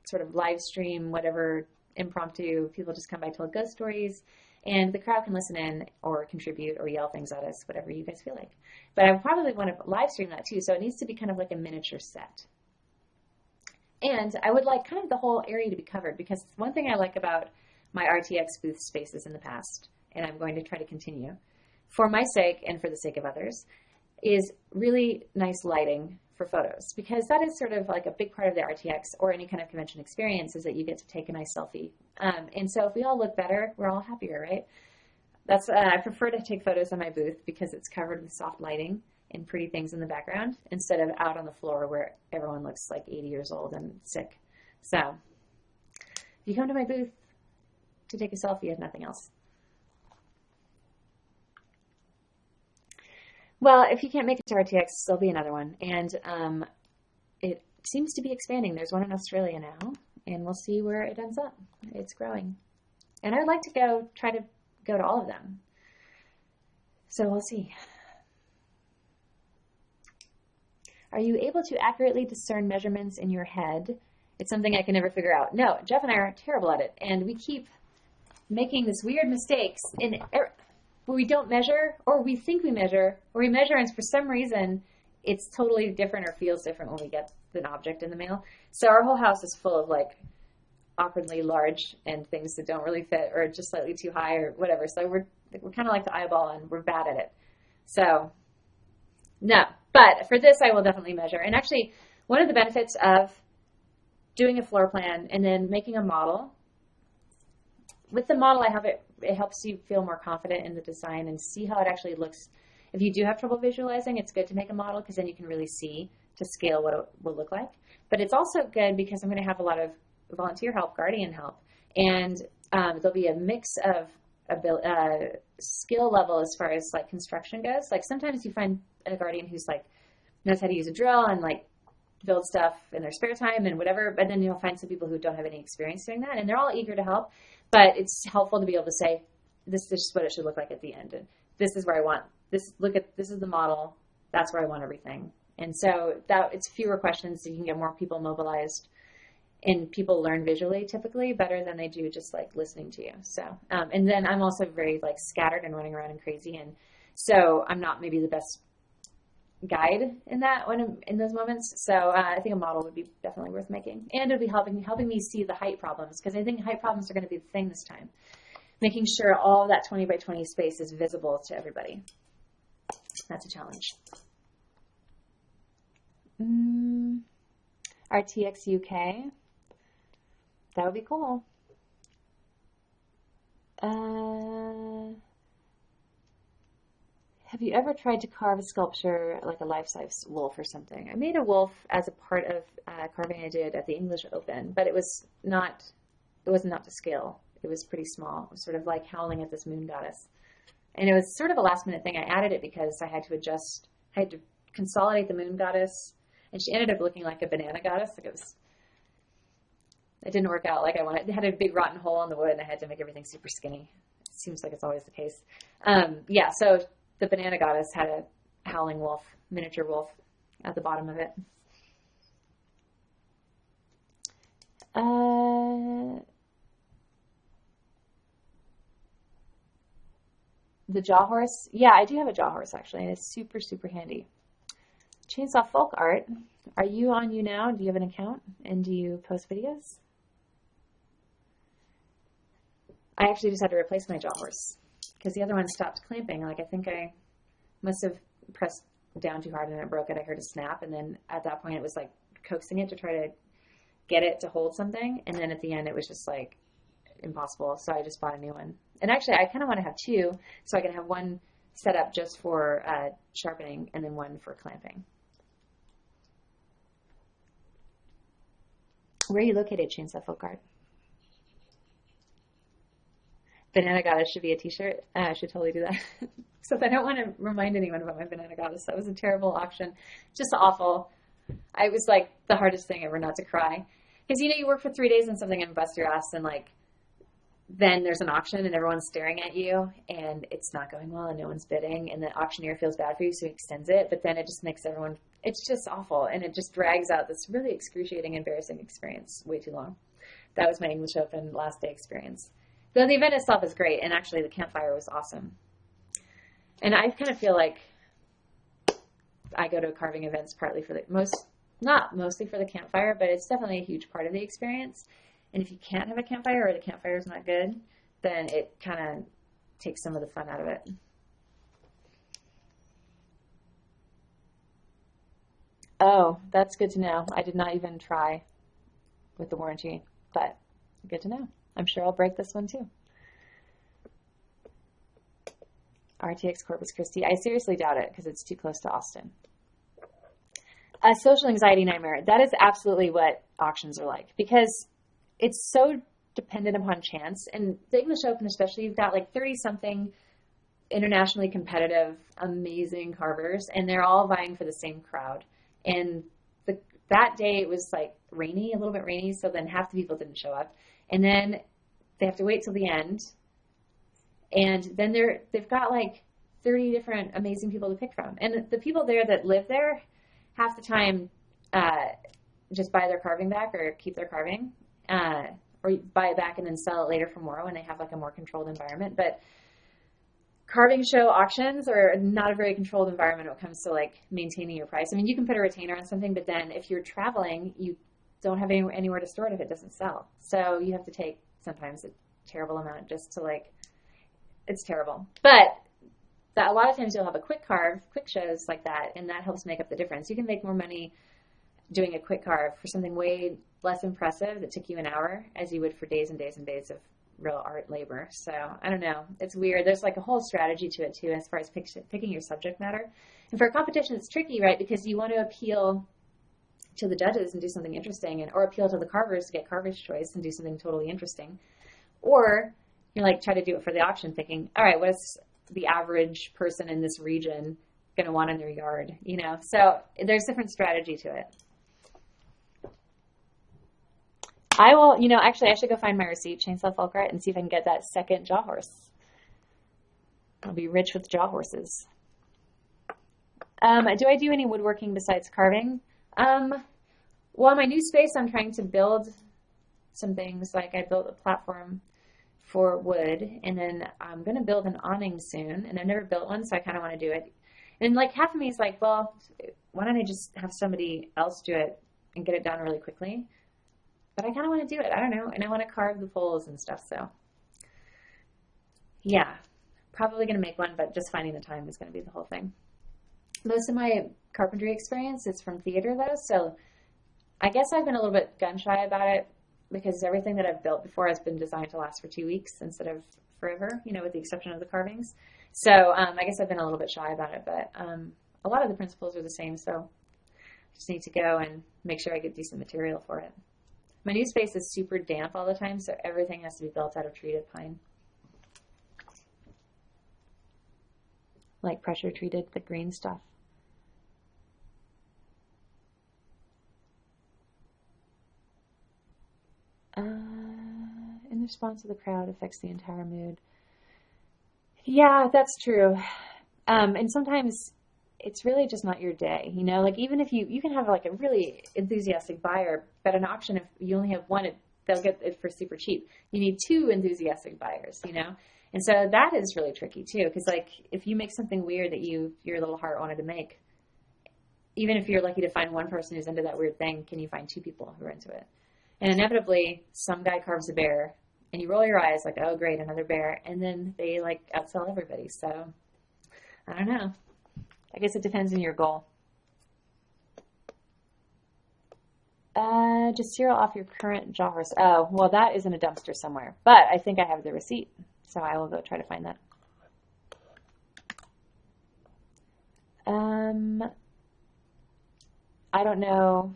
sort of live stream, whatever, impromptu. People just come by, tell ghost stories, and the crowd can listen in or contribute or yell things at us, whatever you guys feel like. But I probably want to live stream that too, so it needs to be kind of like a miniature set. And I would like kind of the whole area to be covered, because one thing I like about my RTX booth spaces in the past, and I'm going to try to continue, for my sake and for the sake of others, is really nice lighting for photos, because that is sort of like a big part of the RTX or any kind of convention experience, is that you get to take a nice selfie. And so if we all look better, we're all happier, right? That's I prefer to take photos in my booth because it's covered with soft lighting and pretty things in the background, instead of out on the floor where everyone looks like 80 years old and sick. So if you come to my booth to take a selfie, if nothing else. Well, if you can't make it to RTX, there'll be another one. And it seems to be expanding. There's one in Australia now, and we'll see where it ends up. It's growing. And I'd like to try to go to all of them. So we'll see. Are you able to accurately discern measurements in your head? It's something I can never figure out. No, Jeff and I are terrible at it. And we keep making this weird mistakes where we don't measure, or we think we measure, or we measure and for some reason it's totally different or feels different when we get an object in the mail. So our whole house is full of like awkwardly large and things that don't really fit, or just slightly too high or whatever. So we're kind of like the eyeball, and we're bad at it. So no, but for this I will definitely measure. And actually, one of the benefits of doing a floor plan and then making a model, with the model I have it helps you feel more confident in the design and see how it actually looks. If you do have trouble visualizing, it's good to make a model, because then you can really see to scale what it will look like. But it's also good because I'm going to have a lot of volunteer help, guardian help, and there'll be a mix of skill level as far as like construction goes. Like sometimes you find a guardian who's like knows how to use a drill and like build stuff in their spare time and whatever, but then you'll find some people who don't have any experience doing that, and they're all eager to help. But it's helpful to be able to say, this is what it should look like at the end, and this is where I want this. This is the model. That's where I want everything. And so that it's fewer questions, so you can get more people mobilized, and people learn visually typically better than they do just like listening to you. So and then I'm also very like scattered and running around and crazy, and so I'm not maybe the best guide in that when I'm in those moments. So I think a model would be definitely worth making, and it'll be helping me see the height problems, because I think height problems are going to be the thing this time. Making sure all of that 20 by 20 space is visible to everybody. That's a challenge. RTX UK. That would be cool. Have you ever tried to carve a sculpture like a life-size wolf or something? I made a wolf as a part of carving I did at the English Open, but it wasn't up to scale. It was pretty small. It was sort of like howling at this moon goddess. And it was sort of a last-minute thing. I added it because I had to consolidate the moon goddess, and she ended up looking like a banana goddess. Like it didn't work out like I wanted. It had a big rotten hole in the wood, and I had to make everything super skinny. It seems like it's always the case. Yeah, so the banana goddess had a howling wolf, miniature wolf, at the bottom of it. The jaw horse. Yeah, I do have a jaw horse actually, and it's super, super handy. Chainsaw Folk Art. Are you on YOUNOW? Do you have an account? And do you post videos? I actually just had to replace my jaw horse because the other one stopped clamping. Like I think I must have pressed down too hard and it broke it. I heard a snap, and then at that point it was like coaxing it to try to get it to hold something, and then at the end it was just like impossible. So I just bought a new one. And actually I kind of want to have two, so I can have one set up just for sharpening and then one for clamping. Where are you located, Chainsaw Folk Art? Banana Goddess should be a t-shirt. I should totally do that. Except I don't want to remind anyone about my Banana Goddess. That was a terrible auction. Just awful. I was like the hardest thing ever not to cry. Because, you know, you work for 3 days on something and bust your ass, and like, then there's an auction and everyone's staring at you and it's not going well and no one's bidding, and the auctioneer feels bad for you, so he extends it, but then it just makes everyone, it's just awful, and it just drags out this really excruciating, embarrassing experience way too long. That was my English Open last day experience. Though the event itself is great, and actually the campfire was awesome. And I kind of feel like I go to carving events partly for not mostly for the campfire, but it's definitely a huge part of the experience. And if you can't have a campfire or the campfire is not good, then it kind of takes some of the fun out of it. Oh, that's good to know. I did not even try with the warranty, but good to know. I'm sure I'll break this one too. RTX Corpus Christi. I seriously doubt it because it's too close to Austin. A social anxiety nightmare. That is absolutely what auctions are like because it's so dependent upon chance. And the English Open especially, you've got like 30-something internationally competitive, amazing carvers, and they're all vying for the same crowd. And that day it was like rainy, a little bit rainy, so then half the people didn't show up. And then they have to wait till the end. And then they've got like 30 different amazing people to pick from. And the people there that live there, half the time just buy their carving back or keep their carving, or buy it back and then sell it later for more when they have like a more controlled environment. But carving show auctions are not a very controlled environment when it comes to like maintaining your price. I mean, you can put a retainer on something, but then if you're traveling, you don't have anywhere to store it if it doesn't sell. So you have to take sometimes a terrible amount just to like, it's terrible. But a lot of times you'll have a quick shows like that, and that helps make up the difference. You can make more money doing a quick carve for something way less impressive that took you an hour as you would for days and days and days of real art labor. So I don't know. It's weird. There's like a whole strategy to it too as far as picking your subject matter. And for a competition, it's tricky, right? Because you want to appeal to the judges and do something interesting, or appeal to the carvers to get carver's choice and do something totally interesting. Or you like try to do it for the auction thinking, all right, what's the average person in this region going to want in their yard? You know, so there's different strategy to it. I will, actually I should go find my receipt, Chainsaw Folk Art, and see if I can get that second jaw horse. I'll be rich with jaw horses. Do I do any woodworking besides carving? Well, in my new space, I'm trying to build some things. Like I built a platform for wood, and then I'm going to build an awning soon, and I've never built one, so I kind of want to do it. And like half of me is like, well, why don't I just have somebody else do it and get it done really quickly? But I kind of want to do it. I don't know. And I want to carve the poles and stuff. So yeah, probably going to make one, but just finding the time is going to be the whole thing. Most of my carpentry experience is from theater though. So I guess I've been a little bit gun shy about it because everything that I've built before has been designed to last for 2 weeks instead of forever, with the exception of the carvings. So I guess I've been a little bit shy about it, but a lot of the principles are the same. So I just need to go and make sure I get decent material for it. My new space is super damp all the time, so everything has to be built out of treated pine. Like pressure treated, the green stuff. In response to the crowd affects the entire mood. Yeah, that's true. And sometimes it's really just not your day, like even if you can have like a really enthusiastic buyer, but an auction, if you only have one, they'll get it for super cheap. You need 2 enthusiastic buyers, and so that is really tricky too, because like if you make something weird that your little heart wanted to make, even if you're lucky to find one person who's into that weird thing, can you find 2 people who are into it? And inevitably some guy carves a bear and you roll your eyes like, oh great, another bear, and then they like outsell everybody. So I don't know. I guess it depends on your goal. Just serial off your current jaw horse. Oh, well, that is in a dumpster somewhere, but I think I have the receipt, so I will go try to find that. I don't know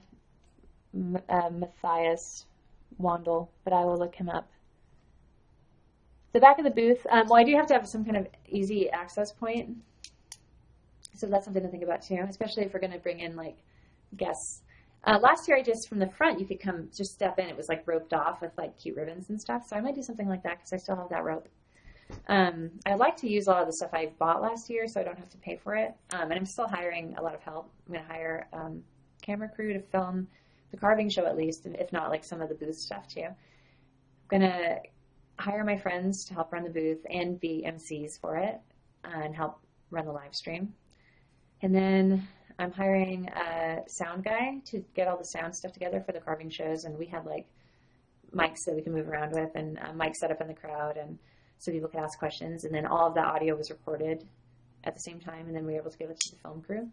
Matthias Wandel, but I will look him up. The back of the booth, well, I do have to have some kind of easy access point. So that's something to think about too, especially if we're going to bring in like guests. Last year, from the front, you could just step in. It was like roped off with like cute ribbons and stuff. So I might do something like that because I still have that rope. I like to use a lot of the stuff I bought last year so I don't have to pay for it. And I'm still hiring a lot of help. I'm going to hire camera crew to film the carving show at least, if not like some of the booth stuff too. I'm going to hire my friends to help run the booth and be MCs for it and help run the live stream. And then I'm hiring a sound guy to get all the sound stuff together for the carving shows. And we had like mics that we can move around with, and mics set up in the crowd, and so people could ask questions. And then all of that audio was recorded at the same time, and then we were able to give it to the film crew.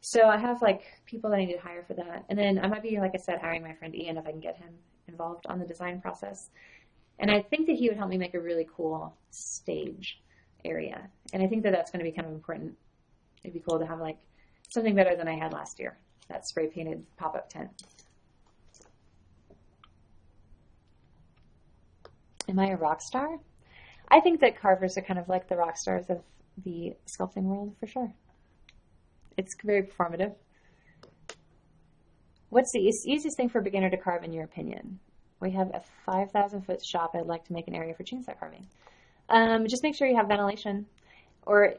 So I have like people that I need to hire for that. And then I might be, like I said, hiring my friend Ian if I can get him involved on the design process. And I think that he would help me make a really cool stage area. And I think that that's going to be kind of important. It'd be cool to have like something better than I had last year, that spray painted pop-up tent. Am I a rock star? I think that carvers are kind of like the rock stars of the sculpting world, for sure. It's very performative. What's the easiest thing for a beginner to carve in your opinion? We have a 5,000-foot shop. I'd like to make an area for chainsaw carving. Just make sure you have ventilation. Or,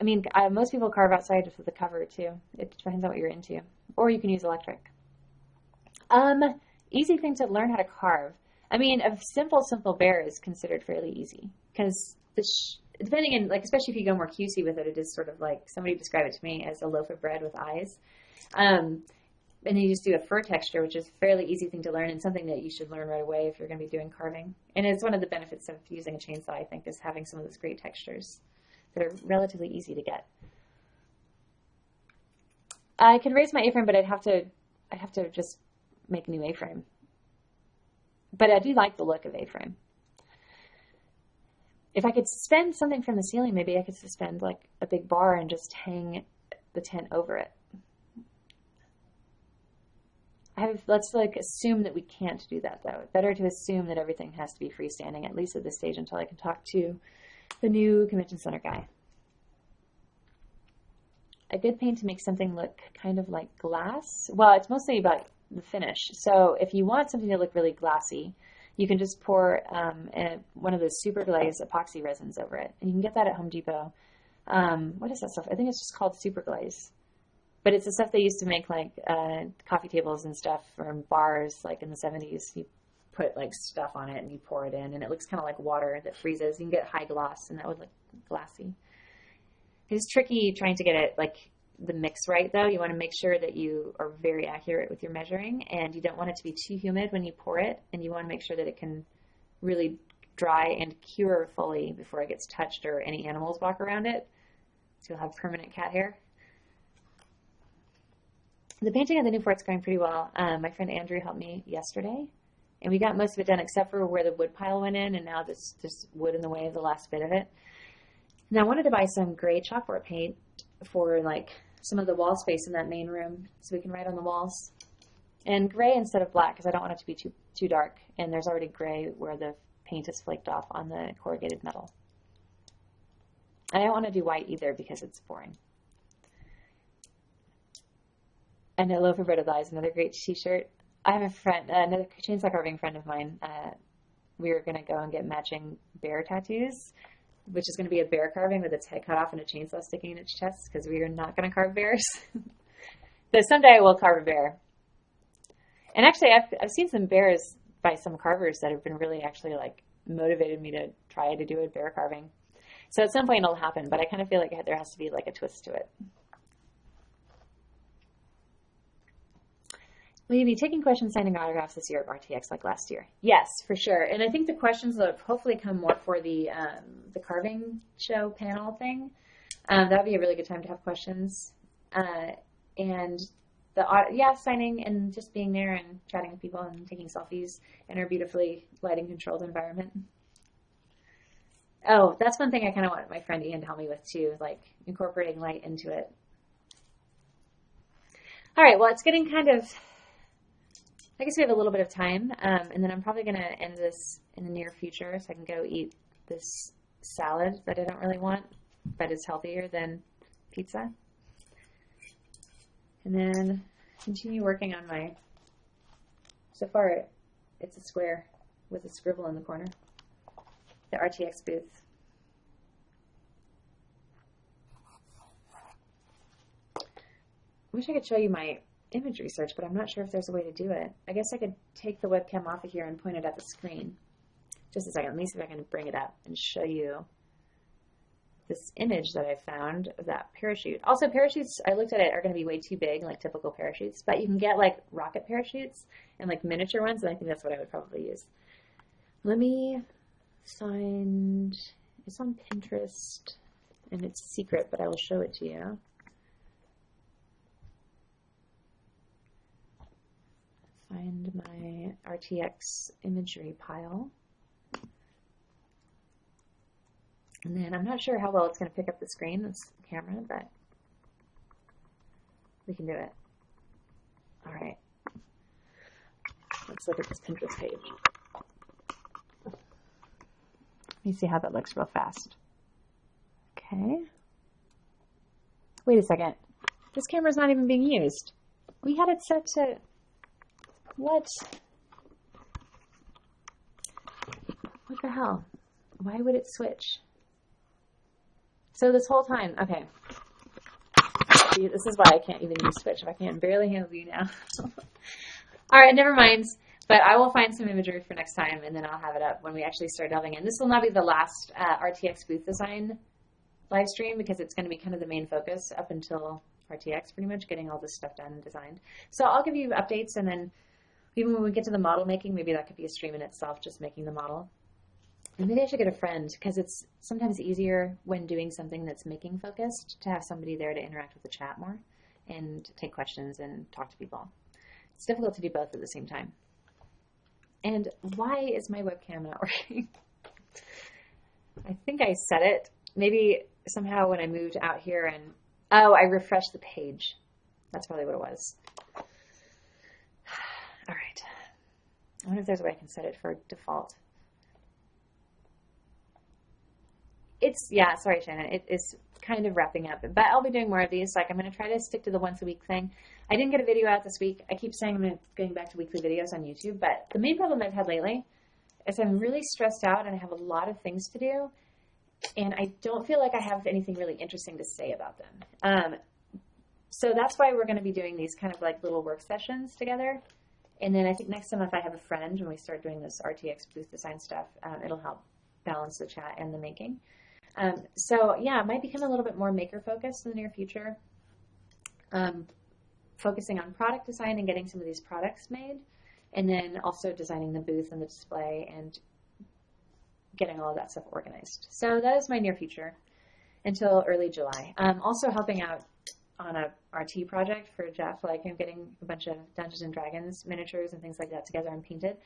I mean, most people carve outside with the cover too. It depends on what you're into. Or you can use electric. Easy thing to learn how to carve. I mean, a simple bear is considered fairly easy because depending on, like, especially if you go more cutesy with it, it is sort of like, somebody described it to me as a loaf of bread with eyes. And then you just do a fur texture, which is a fairly easy thing to learn and something that you should learn right away if you're going to be doing carving. And it's one of the benefits of using a chainsaw, I think, is having some of those great textures that are relatively easy to get. I could raise my A-frame, but I'd have to just make a new A-frame. But I do like the look of A-frame. If I could suspend something from the ceiling, maybe I could suspend like a big bar and just hang the tent over it. Let's like assume that we can't do that though. Better to assume that everything has to be freestanding, at least at this stage, until I can talk to the new convention center guy. A good paint to make something look kind of like glass. Well, it's mostly about the finish. So if you want something to look really glassy, you can just pour one of those super glaze epoxy resins over it. And you can get that at Home Depot. What is that stuff? I think it's just called super glaze. But it's the stuff they used to make like coffee tables and stuff or bars like in the 70s. You put like stuff on it and you pour it in and it looks kind of like water that freezes. You can get high gloss and that would look glassy. It's tricky trying to get it like the mix right though. You want to make sure that you are very accurate with your measuring and you don't want it to be too humid when you pour it, and you want to make sure that it can really dry and cure fully before it gets touched or any animals walk around it. So you'll have permanent cat hair. The painting of the new fort's going pretty well. My friend Andrew helped me yesterday, and we got most of it done except for where the wood pile went in, and now there's wood in the way of the last bit of it. Now I wanted to buy some gray chalkboard paint for like some of the wall space in that main room so we can write on the walls. And gray instead of black because I don't want it to be too dark, and there's already gray where the paint is flaked off on the corrugated metal. And I don't want to do white either because it's boring. And a loaf of bread with eyes, another great t-shirt. I have a friend, another chainsaw carving friend of mine. We were going to go and get matching bear tattoos, which is going to be a bear carving with its head cut off and a chainsaw sticking in its chest because we are not going to carve bears. So someday I will carve a bear. And actually, I've seen some bears by some carvers that have been really actually like motivated me to try to do a bear carving. So at some point it'll happen, but I kind of feel like there has to be like a twist to it. Will you be taking questions, signing autographs this year at RTX like last year? Yes, for sure. And I think the questions will hopefully come more for the carving show panel thing. That would be a really good time to have questions. And signing and just being there and chatting with people and taking selfies in our beautifully lighting controlled environment. Oh, that's one thing I kind of want my friend Ian to help me with too, like incorporating light into it. All right, well, it's getting kind of, I guess we have a little bit of time, and then I'm probably going to end this in the near future so I can go eat this salad that I don't really want, but is healthier than pizza. And then continue working on my, so far it's a square with a scribble in the corner, the RTX booth. I wish I could show you my image research, but I'm not sure if there's a way to do it. I guess I could take the webcam off of here and point it at the screen. Just a second, let me see if I can bring it up and show you this image that I found of that parachute. Also, parachutes, I looked at it, are going to be way too big, like typical parachutes, but you can get like rocket parachutes and like miniature ones, and I think that's what I would probably use. Let me find, it's on Pinterest and it's secret, but I will show it to you. Find my RTX imagery pile. And then I'm not sure how well it's going to pick up the screen, this camera, but we can do it. All right. Let's look at this Pinterest page. Let me see how that looks real fast. Okay. Wait a second. This camera's not even being used. We had it set to... What? What the hell? Why would it switch? So this whole time, okay. See, this is why I can't even use Switch. If I can barely handle you now. All right, never mind. But I will find some imagery for next time, and then I'll have it up when we actually start delving in. This will not be the last RTX Booth Design live stream because it's going to be kind of the main focus up until RTX, pretty much, getting all this stuff done and designed. So I'll give you updates, and then even when we get to the model making, maybe that could be a stream in itself, just making the model. And maybe I should get a friend, because it's sometimes easier when doing something that's making focused to have somebody there to interact with the chat more and take questions and talk to people. It's difficult to do both at the same time. And why is my webcam not working? I think I set it. Maybe somehow when I moved out here and, oh, I refreshed the page. That's probably what it was. All right. I wonder if there's a way I can set it for default. It's, yeah, sorry, Shannon. It is kind of wrapping up, but I'll be doing more of these. Like, I'm going to try to stick to the once a week thing. I didn't get a video out this week. I keep saying I'm going back to weekly videos on YouTube, but the main problem I've had lately is I'm really stressed out and I have a lot of things to do, and I don't feel like I have anything really interesting to say about them. So that's why we're going to be doing these kind of like little work sessions together. And then I think next time if I have a friend, when we start doing this RTX Booth Design stuff, it'll help balance the chat and the making. So yeah, it might become a little bit more maker focused in the near future. Focusing on product design and getting some of these products made, and then also designing the booth and the display and getting all of that stuff organized. So that is my near future until early July. Also helping out on a RT project for Jeff. Like, I'm getting a bunch of Dungeons and Dragons miniatures and things like that together and painted.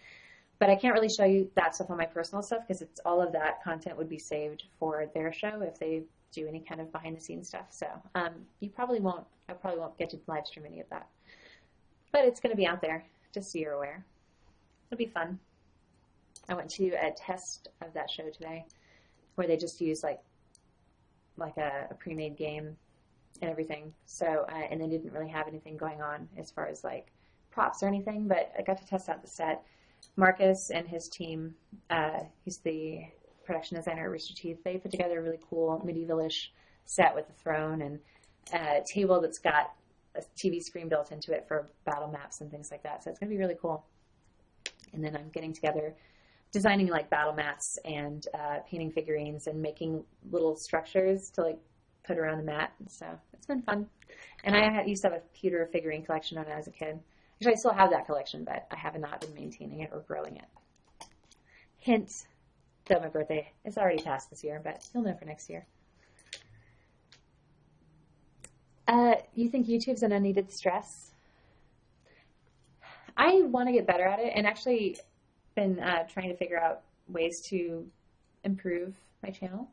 But I can't really show you that stuff on my personal stuff because it's all of that content would be saved for their show if they do any kind of behind the scenes stuff. So I probably won't get to live stream any of that. But it's going to be out there, just so you're aware. It'll be fun. I went to a test of that show today where they just used like a pre-made game and everything. So, and they didn't really have anything going on as far as like props or anything, but I got to test out the set. Marcus and his team, he's the production designer at Rooster Teeth, they put together a really cool medievalish set with a throne and a table that's got a TV screen built into it for battle maps and things like that. So it's going to be really cool. And then I'm getting together, designing like battle mats and painting figurines and making little structures to like put around the mat. So it's been fun. And I used to have a pewter figurine collection when I was a kid. Actually, I still have that collection, but I have not been maintaining it or growing it. Hint, though my birthday is already past this year, but you'll know for next year. You think YouTube's an unneeded stress? I want to get better at it, and actually been trying to figure out ways to improve my channel.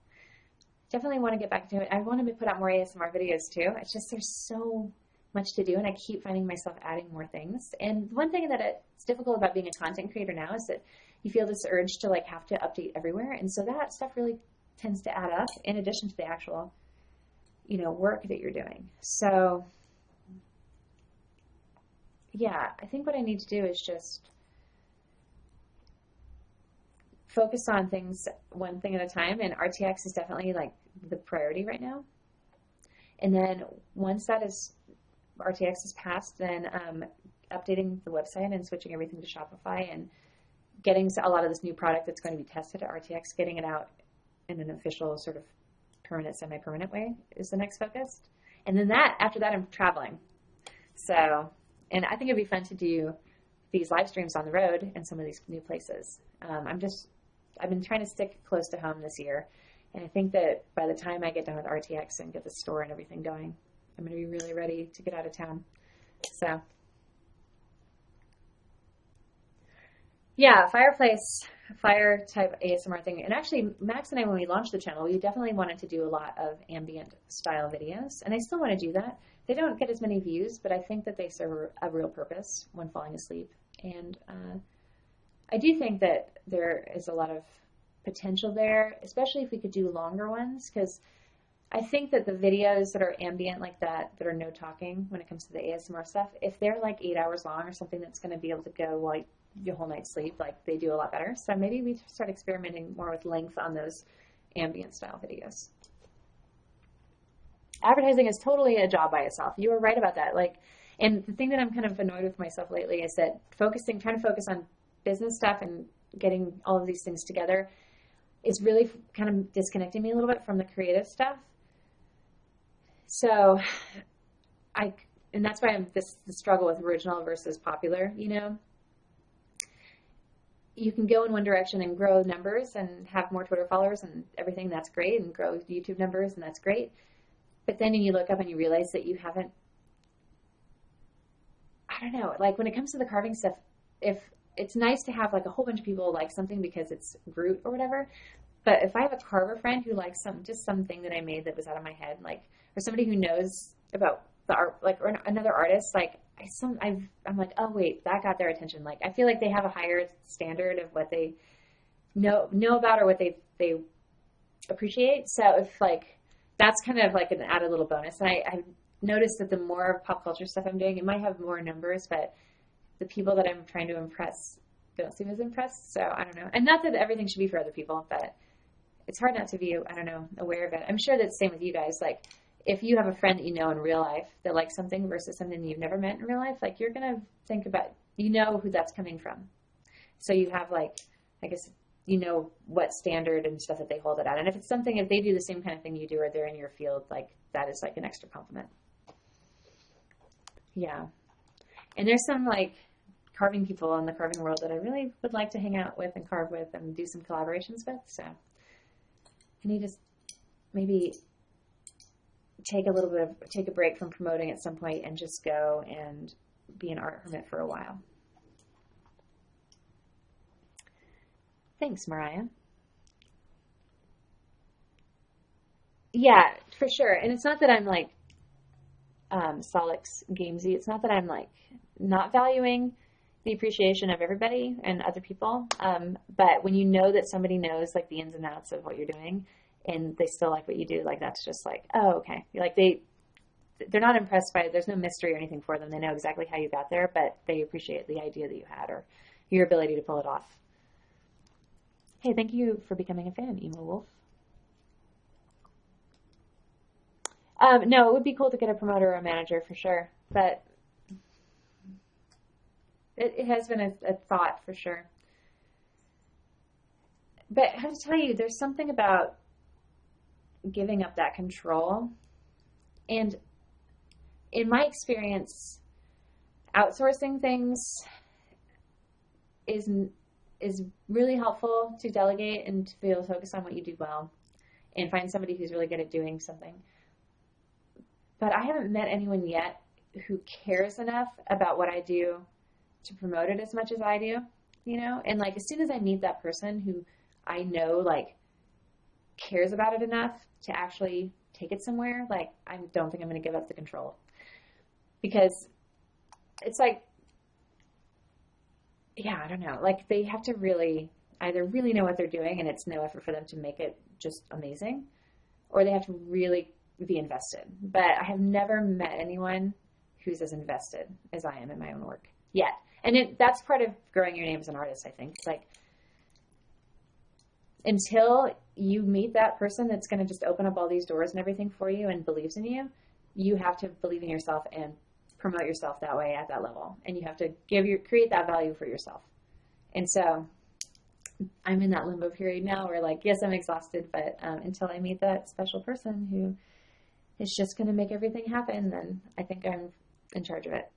Definitely want to get back to it. I want to put out more ASMR videos too. It's just there's so much to do, and I keep finding myself adding more things. And one thing that it's difficult about being a content creator now is that you feel this urge to like have to update everywhere, and so that stuff really tends to add up in addition to the actual, you know, work that you're doing. So yeah, I think what I need to do is just focus on things one thing at a time, and RTX is definitely like the priority right now. And then once that is RTX is passed, then updating the website and switching everything to Shopify and getting a lot of this new product that's going to be tested at RTX, getting it out in an official sort of permanent, semi-permanent way is the next focus. And then after that, I'm traveling. So, and I think it'd be fun to do these live streams on the road in some of these new places. I've been trying to stick close to home this year. And I think that by the time I get done with RTX and get the store and everything going, I'm going to be really ready to get out of town. So, yeah, fireplace, fire type ASMR thing. And actually, Max and I, when we launched the channel, we definitely wanted to do a lot of ambient style videos. And I still want to do that. They don't get as many views, but I think that they serve a real purpose when falling asleep. And I do think that there is a lot of potential there, especially if we could do longer ones, because I think that the videos that are ambient like that are no talking when it comes to the ASMR stuff, if they're like 8 hours long or something that's going to be able to go like your whole night's sleep, like they do a lot better. So maybe we start experimenting more with length on those ambient style videos. Advertising is totally a job by itself. You were right about that. Like, and the thing that I'm kind of annoyed with myself lately is that trying to focus on business stuff and getting all of these things together is really kind of disconnecting me a little bit from the creative stuff. So and that's why I'm the struggle with original versus popular, you know. You can go in one direction and grow numbers and have more Twitter followers and everything, that's great, and grow YouTube numbers, and that's great. But then you look up and you realize that you haven't, I don't know, like when it comes to the carving stuff, if it's nice to have like a whole bunch of people like something because it's Groot or whatever. But if I have a carver friend who likes something that I made that was out of my head, like, or somebody who knows about the art, like, or another artist, like I'm like, oh wait, that got their attention. Like, I feel like they have a higher standard of what they know about or what they appreciate. So if like, that's kind of like an added little bonus. And I've noticed that the more pop culture stuff I'm doing, it might have more numbers, but the people that I'm trying to impress don't seem as impressed. So I don't know. And not that everything should be for other people, but it's hard not to be, I don't know, aware of it. I'm sure that's the same with you guys. Like, if you have a friend that you know in real life that likes something versus something you've never met in real life, like, you're going to think about, you know who that's coming from. So you have, like, I guess, you know what standard and stuff that they hold it at. And if it's something, if they do the same kind of thing you do or they're in your field, like, that is like an extra compliment. Yeah. And there's some, like, carving people in the carving world that I really would like to hang out with and carve with and do some collaborations with. So I need to maybe take a break from promoting at some point and just go and be an art hermit for a while. Thanks, Mariah. Yeah, for sure. And it's not that I'm like Solix gamesy. It's not that I'm like not valuing the appreciation of everybody and other people. But when you know that somebody knows like the ins and outs of what you're doing and they still like what you do, like, that's just like, oh, okay. Like they're not impressed by it. There's no mystery or anything for them. They know exactly how you got there, but they appreciate the idea that you had or your ability to pull it off. Hey, thank you for becoming a fan, Emo Wolf. No, it would be cool to get a promoter or a manager for sure, but it has been a thought for sure. But I have to tell you, there's something about giving up that control. And in my experience, outsourcing things is really helpful to delegate and to be able to focus on what you do well and find somebody who's really good at doing something. But I haven't met anyone yet who cares enough about what I do to promote it as much as I do, you know? And like, as soon as I meet that person who I know like cares about it enough to actually take it somewhere, like, I don't think I'm going to give up the control, because it's like, yeah, I don't know. Like, they have to really either really know what they're doing and it's no effort for them to make it just amazing, or they have to really be invested. But I have never met anyone who's as invested as I am in my own work yet. And that's part of growing your name as an artist, I think. It's like, until you meet that person that's going to just open up all these doors and everything for you and believes in you, you have to believe in yourself and promote yourself that way at that level. And you have to create that value for yourself. And so I'm in that limbo period now where, like, yes, I'm exhausted, but until I meet that special person who is just going to make everything happen, then I think I'm in charge of it.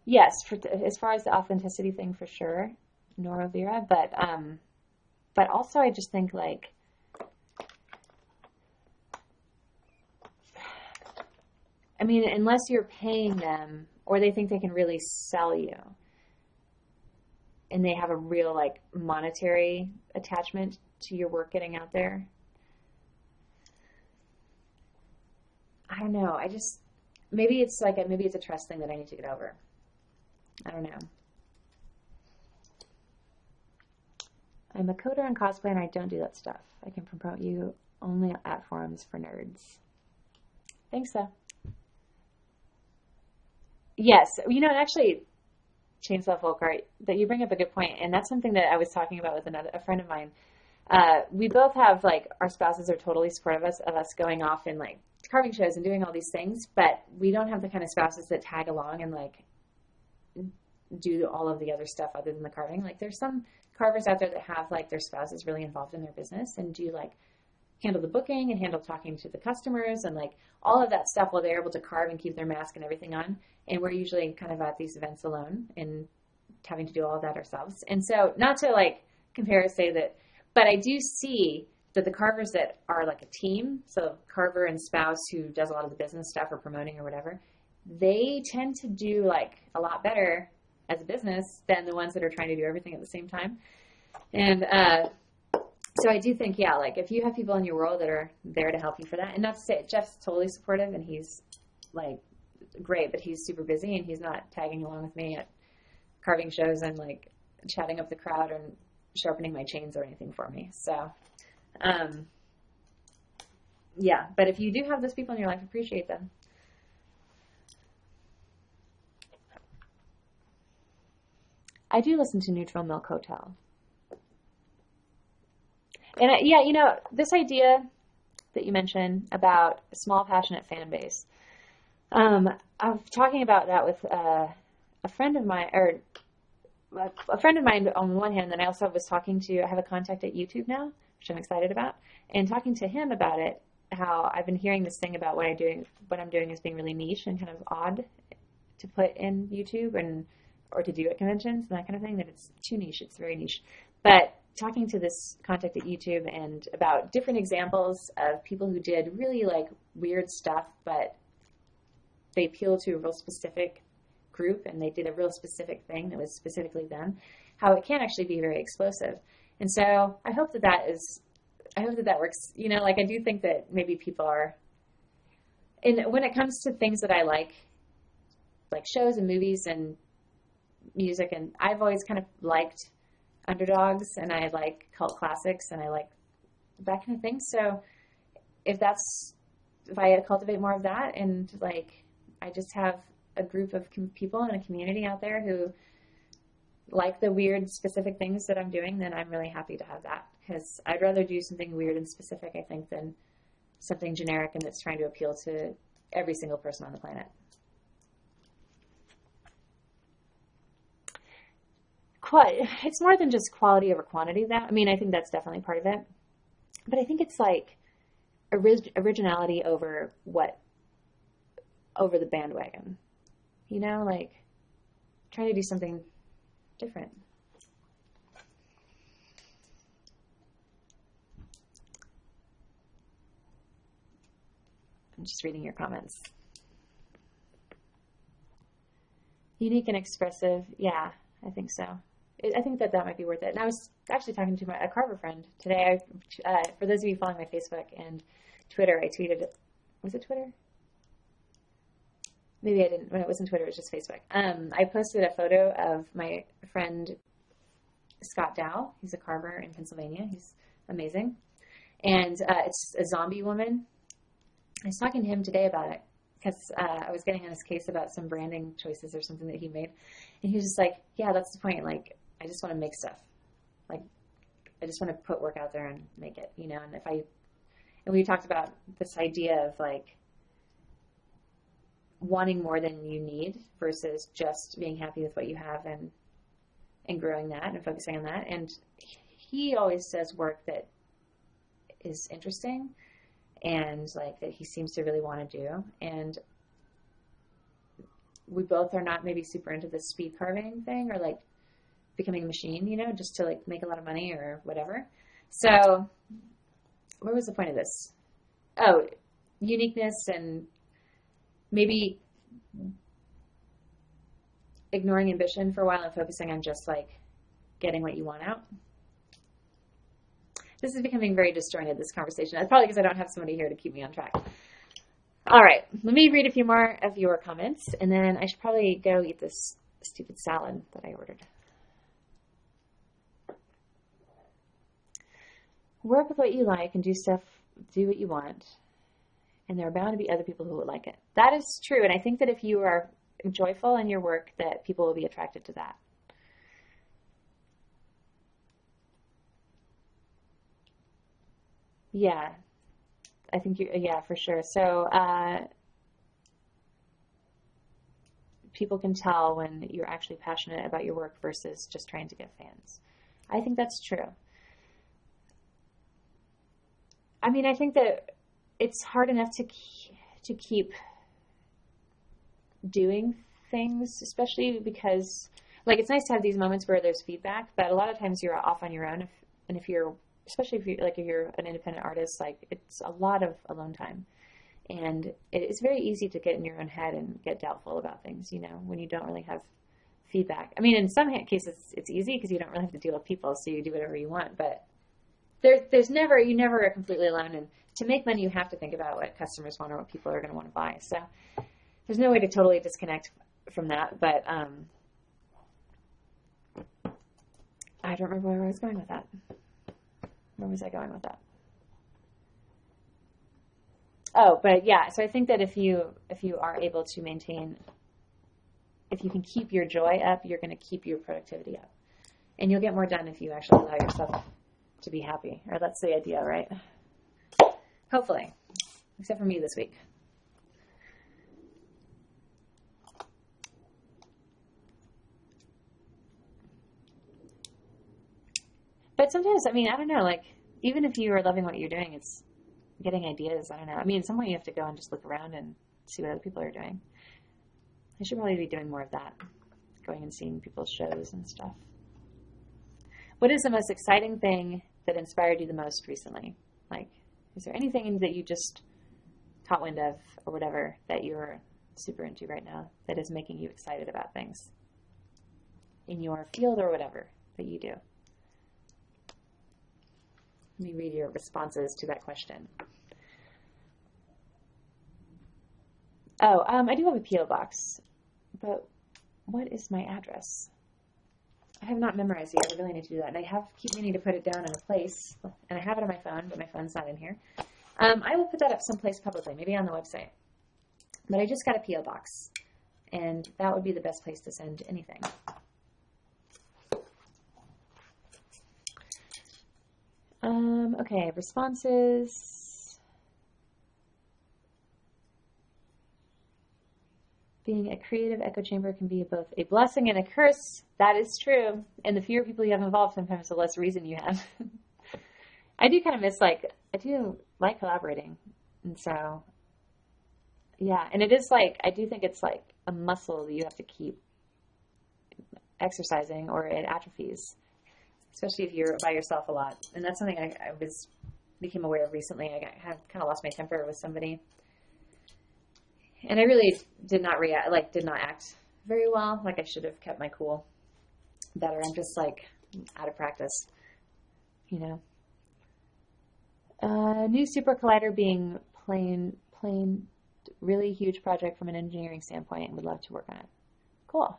yes, as far as the authenticity thing, for sure, Nora Vera, but also I just think like, I mean, unless you're paying them or they think they can really sell you and they have a real like monetary attachment to your work getting out there. I don't know. Maybe it's a trust thing that I need to get over. I don't know. I'm a coder and cosplayer and I don't do that stuff. I can promote you only at forums for nerds. Thanks, though. Yes, and actually, Chainsaw Folk Art, that you bring up a good point, and that's something that I was talking about with a friend of mine. We both have, like, our spouses are totally supportive of us going off and, like, carving shows and doing all these things, but we don't have the kind of spouses that tag along and, like, do all of the other stuff other than the carving. Like, there's some carvers out there that have, like, their spouses really involved in their business and do, like, handle the booking and handle talking to the customers and like all of that stuff while they're able to carve and keep their mask and everything on. And we're usually kind of at these events alone and having to do all of that ourselves. And so not to like compare or say that, but I do see that the carvers that are like a team, so carver and spouse who does a lot of the business stuff or promoting or whatever, they tend to do like a lot better as a business than the ones that are trying to do everything at the same time. And, so I do think, yeah, like if you have people in your world that are there to help you for that, and not to say Jeff's totally supportive and he's like great, but he's super busy and he's not tagging along with me at carving shows and like chatting up the crowd and sharpening my chains or anything for me. So, yeah, but if you do have those people in your life, appreciate them. I do listen to Neutral Milk Hotel. And yeah, this idea that you mentioned about a small, passionate fan base, I'm talking about that with a friend of mine, on one hand, then I also I have a contact at YouTube now, which I'm excited about, and talking to him about it, how I've been hearing this thing about what I'm doing is being really niche and kind of odd to put in YouTube or to do at conventions and that kind of thing, that it's too niche, it's very niche. But talking to this contact at YouTube and about different examples of people who did really like weird stuff, but they appeal to a real specific group and they did a real specific thing that was specifically them, how it can actually be very explosive. And so I hope that works. Like I do think that maybe people are, and when it comes to things that I like shows and movies and music, and I've always kind of liked underdogs and I like cult classics and I like that kind of thing. So if I cultivate more of that and like I just have a group of people in a community out there who like the weird specific things that I'm doing, then I'm really happy to have that, because I'd rather do something weird and specific, I think, than something generic and that's trying to appeal to every single person on the planet. It's more than just quality over quantity. I mean, I think that's definitely part of it. But I think it's like originality over the bandwagon. Like trying to do something different. I'm just reading your comments. Unique and expressive. Yeah, I think so. I think that might be worth it. And I was actually talking to a carver friend today. For those of you following my Facebook and Twitter, I tweeted, was it Twitter? Maybe I didn't. When it wasn't Twitter, it was just Facebook. I posted a photo of my friend Scott Dow. He's a carver in Pennsylvania. He's amazing. And it's a zombie woman. I was talking to him today about it, because I was getting on his case about some branding choices or something that he made. And he was just like, yeah, that's the point. Like, I just want to make stuff. Like, I just want to put work out there and make it, and we talked about this idea of like wanting more than you need versus just being happy with what you have and growing that and focusing on that. And he always does work that is interesting and like that he seems to really want to do. And we both are not maybe super into the speed carving thing or like becoming a machine, you know, just to like make a lot of money or whatever. So where was the point of this? Oh, uniqueness and maybe ignoring ambition for a while and focusing on just like getting what you want out. This is becoming very disjointed, this conversation. That's probably because I don't have somebody here to keep me on track. All right, let me read a few more of your comments, and then I should probably go eat this stupid salad that I ordered. Work with what you like and do what you want, and there are bound to be other people who would like it. That is true, and I think that if you are joyful in your work, that people will be attracted to that. Yeah, I think yeah, for sure. So people can tell when you're actually passionate about your work versus just trying to get fans. I think that's true. I mean, I think that it's hard enough to keep doing things, especially because, like, it's nice to have these moments where there's feedback, but a lot of times you're off on your own, especially if you're an independent artist, like, it's a lot of alone time. And it's very easy to get in your own head and get doubtful about things, you know, when you don't really have feedback. I mean, in some cases, it's easy because you don't really have to deal with people, so you do whatever you want. But you never are completely alone. And to make money, you have to think about what customers want or what people are going to want to buy. So there's no way to totally disconnect from that. But I don't remember where I was going with that. Where was I going with that? Oh, but yeah, so I think that if you are able to maintain, if you can keep your joy up, you're going to keep your productivity up. And you'll get more done if you actually allow yourself to be happy. Or that's the idea, right? Hopefully. Except for me this week. But sometimes, I mean, I don't know, like, even if you are loving what you're doing, it's getting ideas. I don't know. I mean, at some point you have to go and just look around and see what other people are doing. I should probably be doing more of that, going and seeing people's shows and stuff. What is the most exciting thing that inspired you the most recently? Like, is there anything that you just caught wind of or whatever that you're super into right now that is making you excited about things in your field or whatever that you do? Let me read your responses to that question. Oh, I do have a P.O. box, but what is my address? I have not memorized it yet. I really need to do that. And I keep meaning to put it down in a place, and I have it on my phone, but my phone's not in here. I will put that up someplace publicly, maybe on the website. But I just got a P.O. box, and that would be the best place to send anything. Okay, responses. Being a creative echo chamber can be both a blessing and a curse. That is true. And the fewer people you have involved, sometimes the less reason you have. I do kind of miss, I do like collaborating. And so, yeah. And it is I do think it's like a muscle that you have to keep exercising or it atrophies. Especially if you're by yourself a lot. And that's something I became aware of recently. I kind of lost my temper with somebody. And I really did not did not act very well. Like I should have kept my cool better. I'm just out of practice, you know. New super collider being plain, really huge project from an engineering standpoint and would love to work on it. Cool.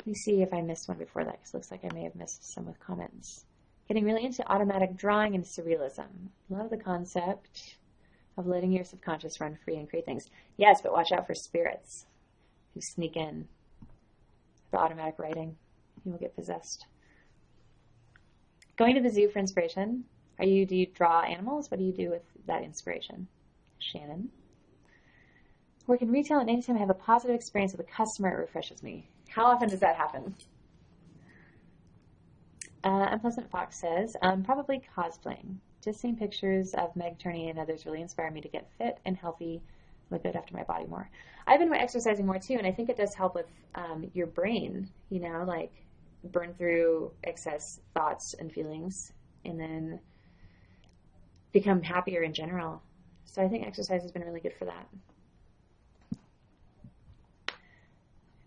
Let me see if I missed one before that, because it looks like I may have missed some with comments. Getting really into automatic drawing and surrealism. Love the concept of letting your subconscious run free and create things. Yes, but watch out for spirits who sneak in. The automatic writing. You will get possessed. Going to the zoo for inspiration. Do you draw animals? What do you do with that inspiration? Shannon. Work in retail, and anytime I have a positive experience with a customer, it refreshes me. How often does that happen? Unpleasant Fox says, probably cosplaying. Just seeing pictures of Meg Turney and others really inspire me to get fit and healthy look good after my body more. I've been exercising more too, and I think it does help with your brain, you know, like burn through excess thoughts and feelings and then become happier in general. So I think exercise has been really good for that.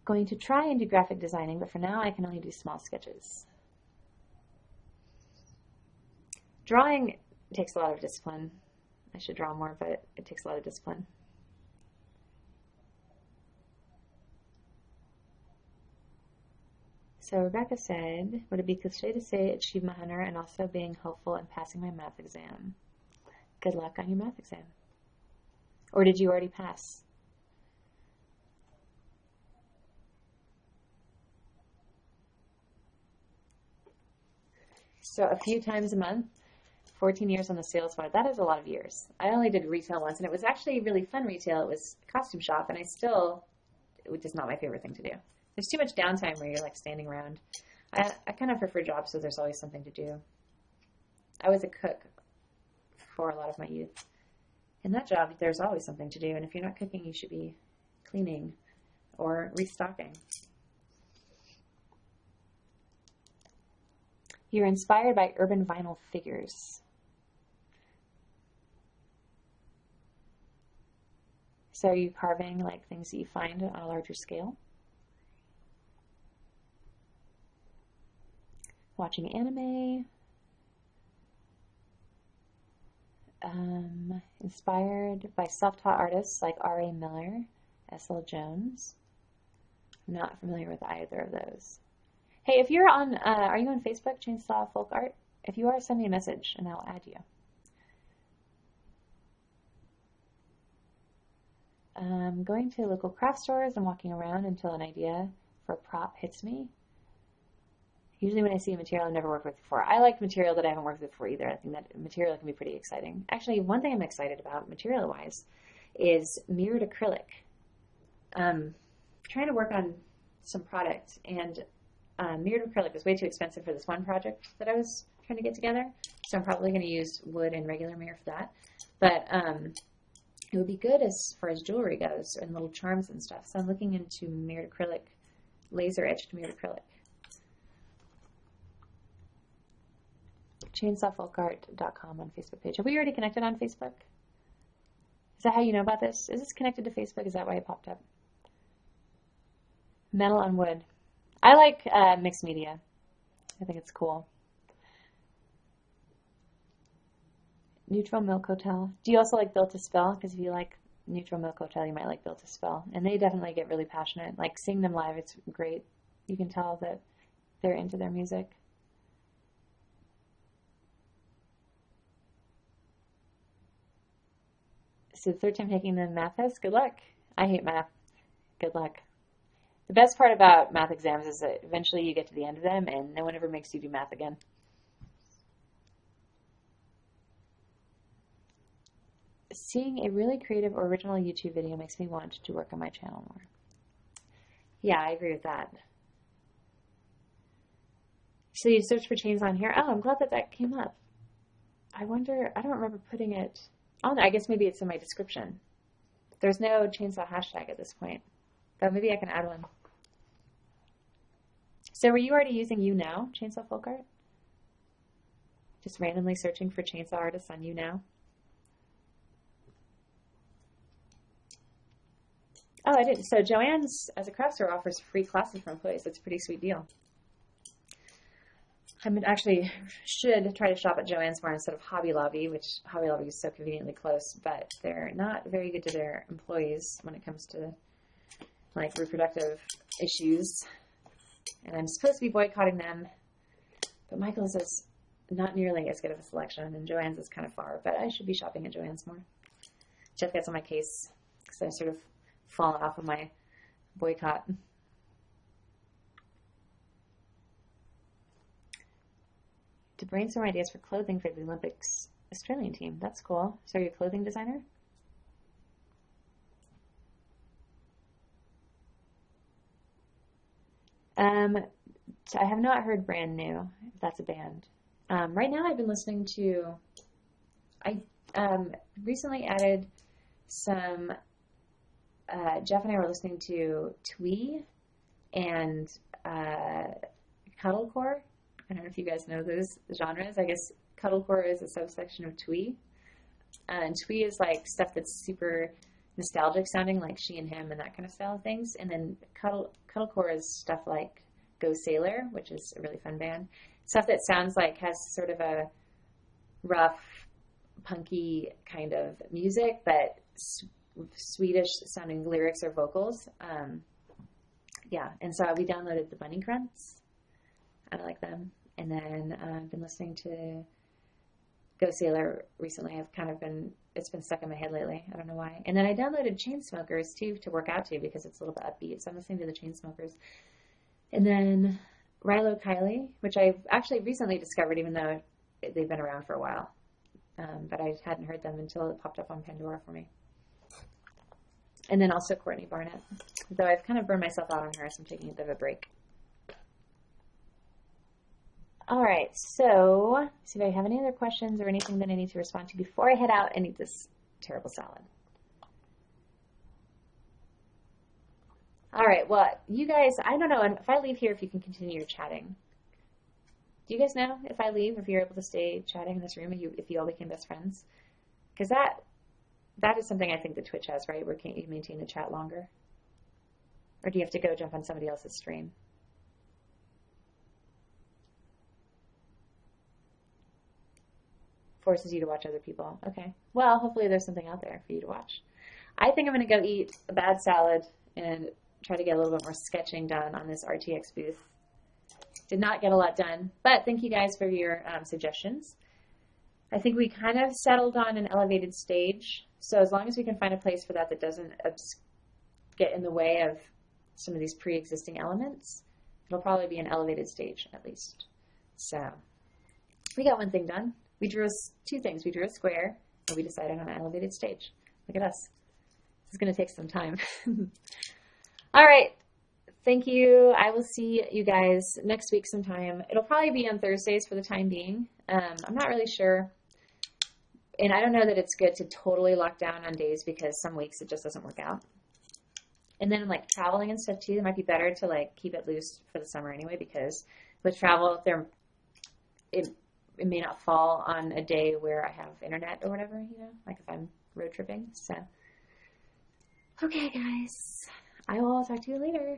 Going to try and do graphic designing, but for now I can only do small sketches. Drawing takes a lot of discipline. I should draw more, but it takes a lot of discipline. So Rebecca said, would it be cliche to say achievement hunter and also being hopeful and passing my math exam? Good luck on your math exam. Or did you already pass? So a few times a month, 14 years on the sales floor, that is a lot of years. I only did retail once, and it was actually really fun retail. It was a costume shop, and it was just not my favorite thing to do. There's too much downtime where you're like standing around. I kind of prefer jobs so there's always something to do. I was a cook for a lot of my youth. In that job, there's always something to do, and if you're not cooking, you should be cleaning or restocking. You're inspired by urban vinyl figures. So are you carving like things that you find on a larger scale? Watching anime. Inspired by self-taught artists like R.A. Miller, S.L. Jones. I'm not familiar with either of those. Hey, if you're on, are you on Facebook, Chainsaw Folk Art? If you are, send me a message and I'll add you. Going to local craft stores and walking around until an idea for a prop hits me. Usually when I see a material I've never worked with before. I like material that I haven't worked with before either. I think that material can be pretty exciting. Actually, one thing I'm excited about material-wise is mirrored acrylic. Trying to work on some product, and mirrored acrylic was way too expensive for this one project that I was trying to get together. So I'm probably going to use wood and regular mirror for that. But it would be good as far as jewelry goes and little charms and stuff. So I'm looking into mirrored acrylic, laser etched mirrored acrylic. ChainsawFolkArt.com on Facebook page. Have we already connected on Facebook? Is that how you know about this? Is this connected to Facebook? Is that why it popped up? Metal on wood. I like mixed media. I think it's cool. Neutral Milk Hotel. Do you also like Built to Spell? Because if you like Neutral Milk Hotel, you might like Built to Spell. And they definitely get really passionate. Like seeing them live, it's great. You can tell that they're into their music. So the third time taking the math test, good luck. I hate math. Good luck. The best part about math exams is that eventually you get to the end of them and no one ever makes you do math again. Seeing a really creative or original YouTube video makes me want to work on my channel more. Yeah, I agree with that. So you search for chains on here. Oh, I'm glad that that came up. I wonder, I don't remember putting it on there. I guess maybe it's in my description. There's no chainsaw hashtag at this point. But maybe I can add one. So were you already using YOUNOW, Chainsaw Folk Art? Just randomly searching for chainsaw artists on YOUNOW? Oh, I did. So Joann's, as a craft store, offers free classes for employees. That's a pretty sweet deal. I actually should try to shop at Joann's more instead of Hobby Lobby, which Hobby Lobby is so conveniently close, but they're not very good to their employees when it comes to like reproductive issues. And I'm supposed to be boycotting them, but Michael's is not nearly as good of a selection, and Joann's is kind of far, but I should be shopping at Joann's more. Jeff gets on my case because I've sort of fallen off of my boycott. To brainstorm ideas for clothing for the Olympics Australian team. That's cool. So are you a clothing designer? I have not heard Brand New, if that's a band. Right now I've been listening to, I recently added some Jeff and I were listening to twee and cuddlecore. I don't know if you guys know those genres. I guess cuddlecore is a subsection of twee. And twee is like stuff that's super nostalgic sounding, like She and Him and that kind of style of things. And then cuddlecore is stuff like Go Sailor, which is a really fun band. Stuff that sounds like has sort of a rough, punky kind of music, but Swedish sounding lyrics or vocals. Yeah, and so we downloaded the Bunny Grunts. I like them. And then I've been listening to Go Sailor recently. It's been stuck in my head lately. I don't know why. And then I downloaded Chainsmokers too to work out to because it's a little bit upbeat. So I'm listening to the Chainsmokers. And then Rilo Kiley, which I've actually recently discovered, even though they've been around for a while. But I hadn't heard them until it popped up on Pandora for me. And then also Courtney Barnett, though I've kind of burned myself out on her, so I'm taking a bit of a break. All right, so see if I have any other questions or anything that I need to respond to before I head out and eat this terrible salad. All right, well, you guys, I don't know if I leave here, if you can continue your chatting. Do you guys know if I leave, if you're able to stay chatting in this room, if you all became best friends? Because that is something I think that Twitch has, right? Where can't you maintain the chat longer? Or do you have to go jump on somebody else's stream? Forces you to watch other people. Okay. Well, hopefully there's something out there for you to watch. I think I'm going to go eat a bad salad and try to get a little bit more sketching done on this RTX booth. Did not get a lot done, but thank you guys for your suggestions. I think we kind of settled on an elevated stage. So as long as we can find a place for that doesn't get in the way of some of these pre-existing elements, it'll probably be an elevated stage at least. So we got one thing done. We drew two things. We drew a square and we decided on an elevated stage. Look at us. This is going to take some time. All right. Thank you. I will see you guys next week sometime. It'll probably be on Thursdays for the time being. I'm not really sure. And I don't know that it's good to totally lock down on days because some weeks it just doesn't work out. And then like traveling and stuff too, it might be better to like keep it loose for the summer anyway, because with travel, it may not fall on a day where I have internet or whatever, like if I'm road tripping. So, okay guys, I will talk to you later.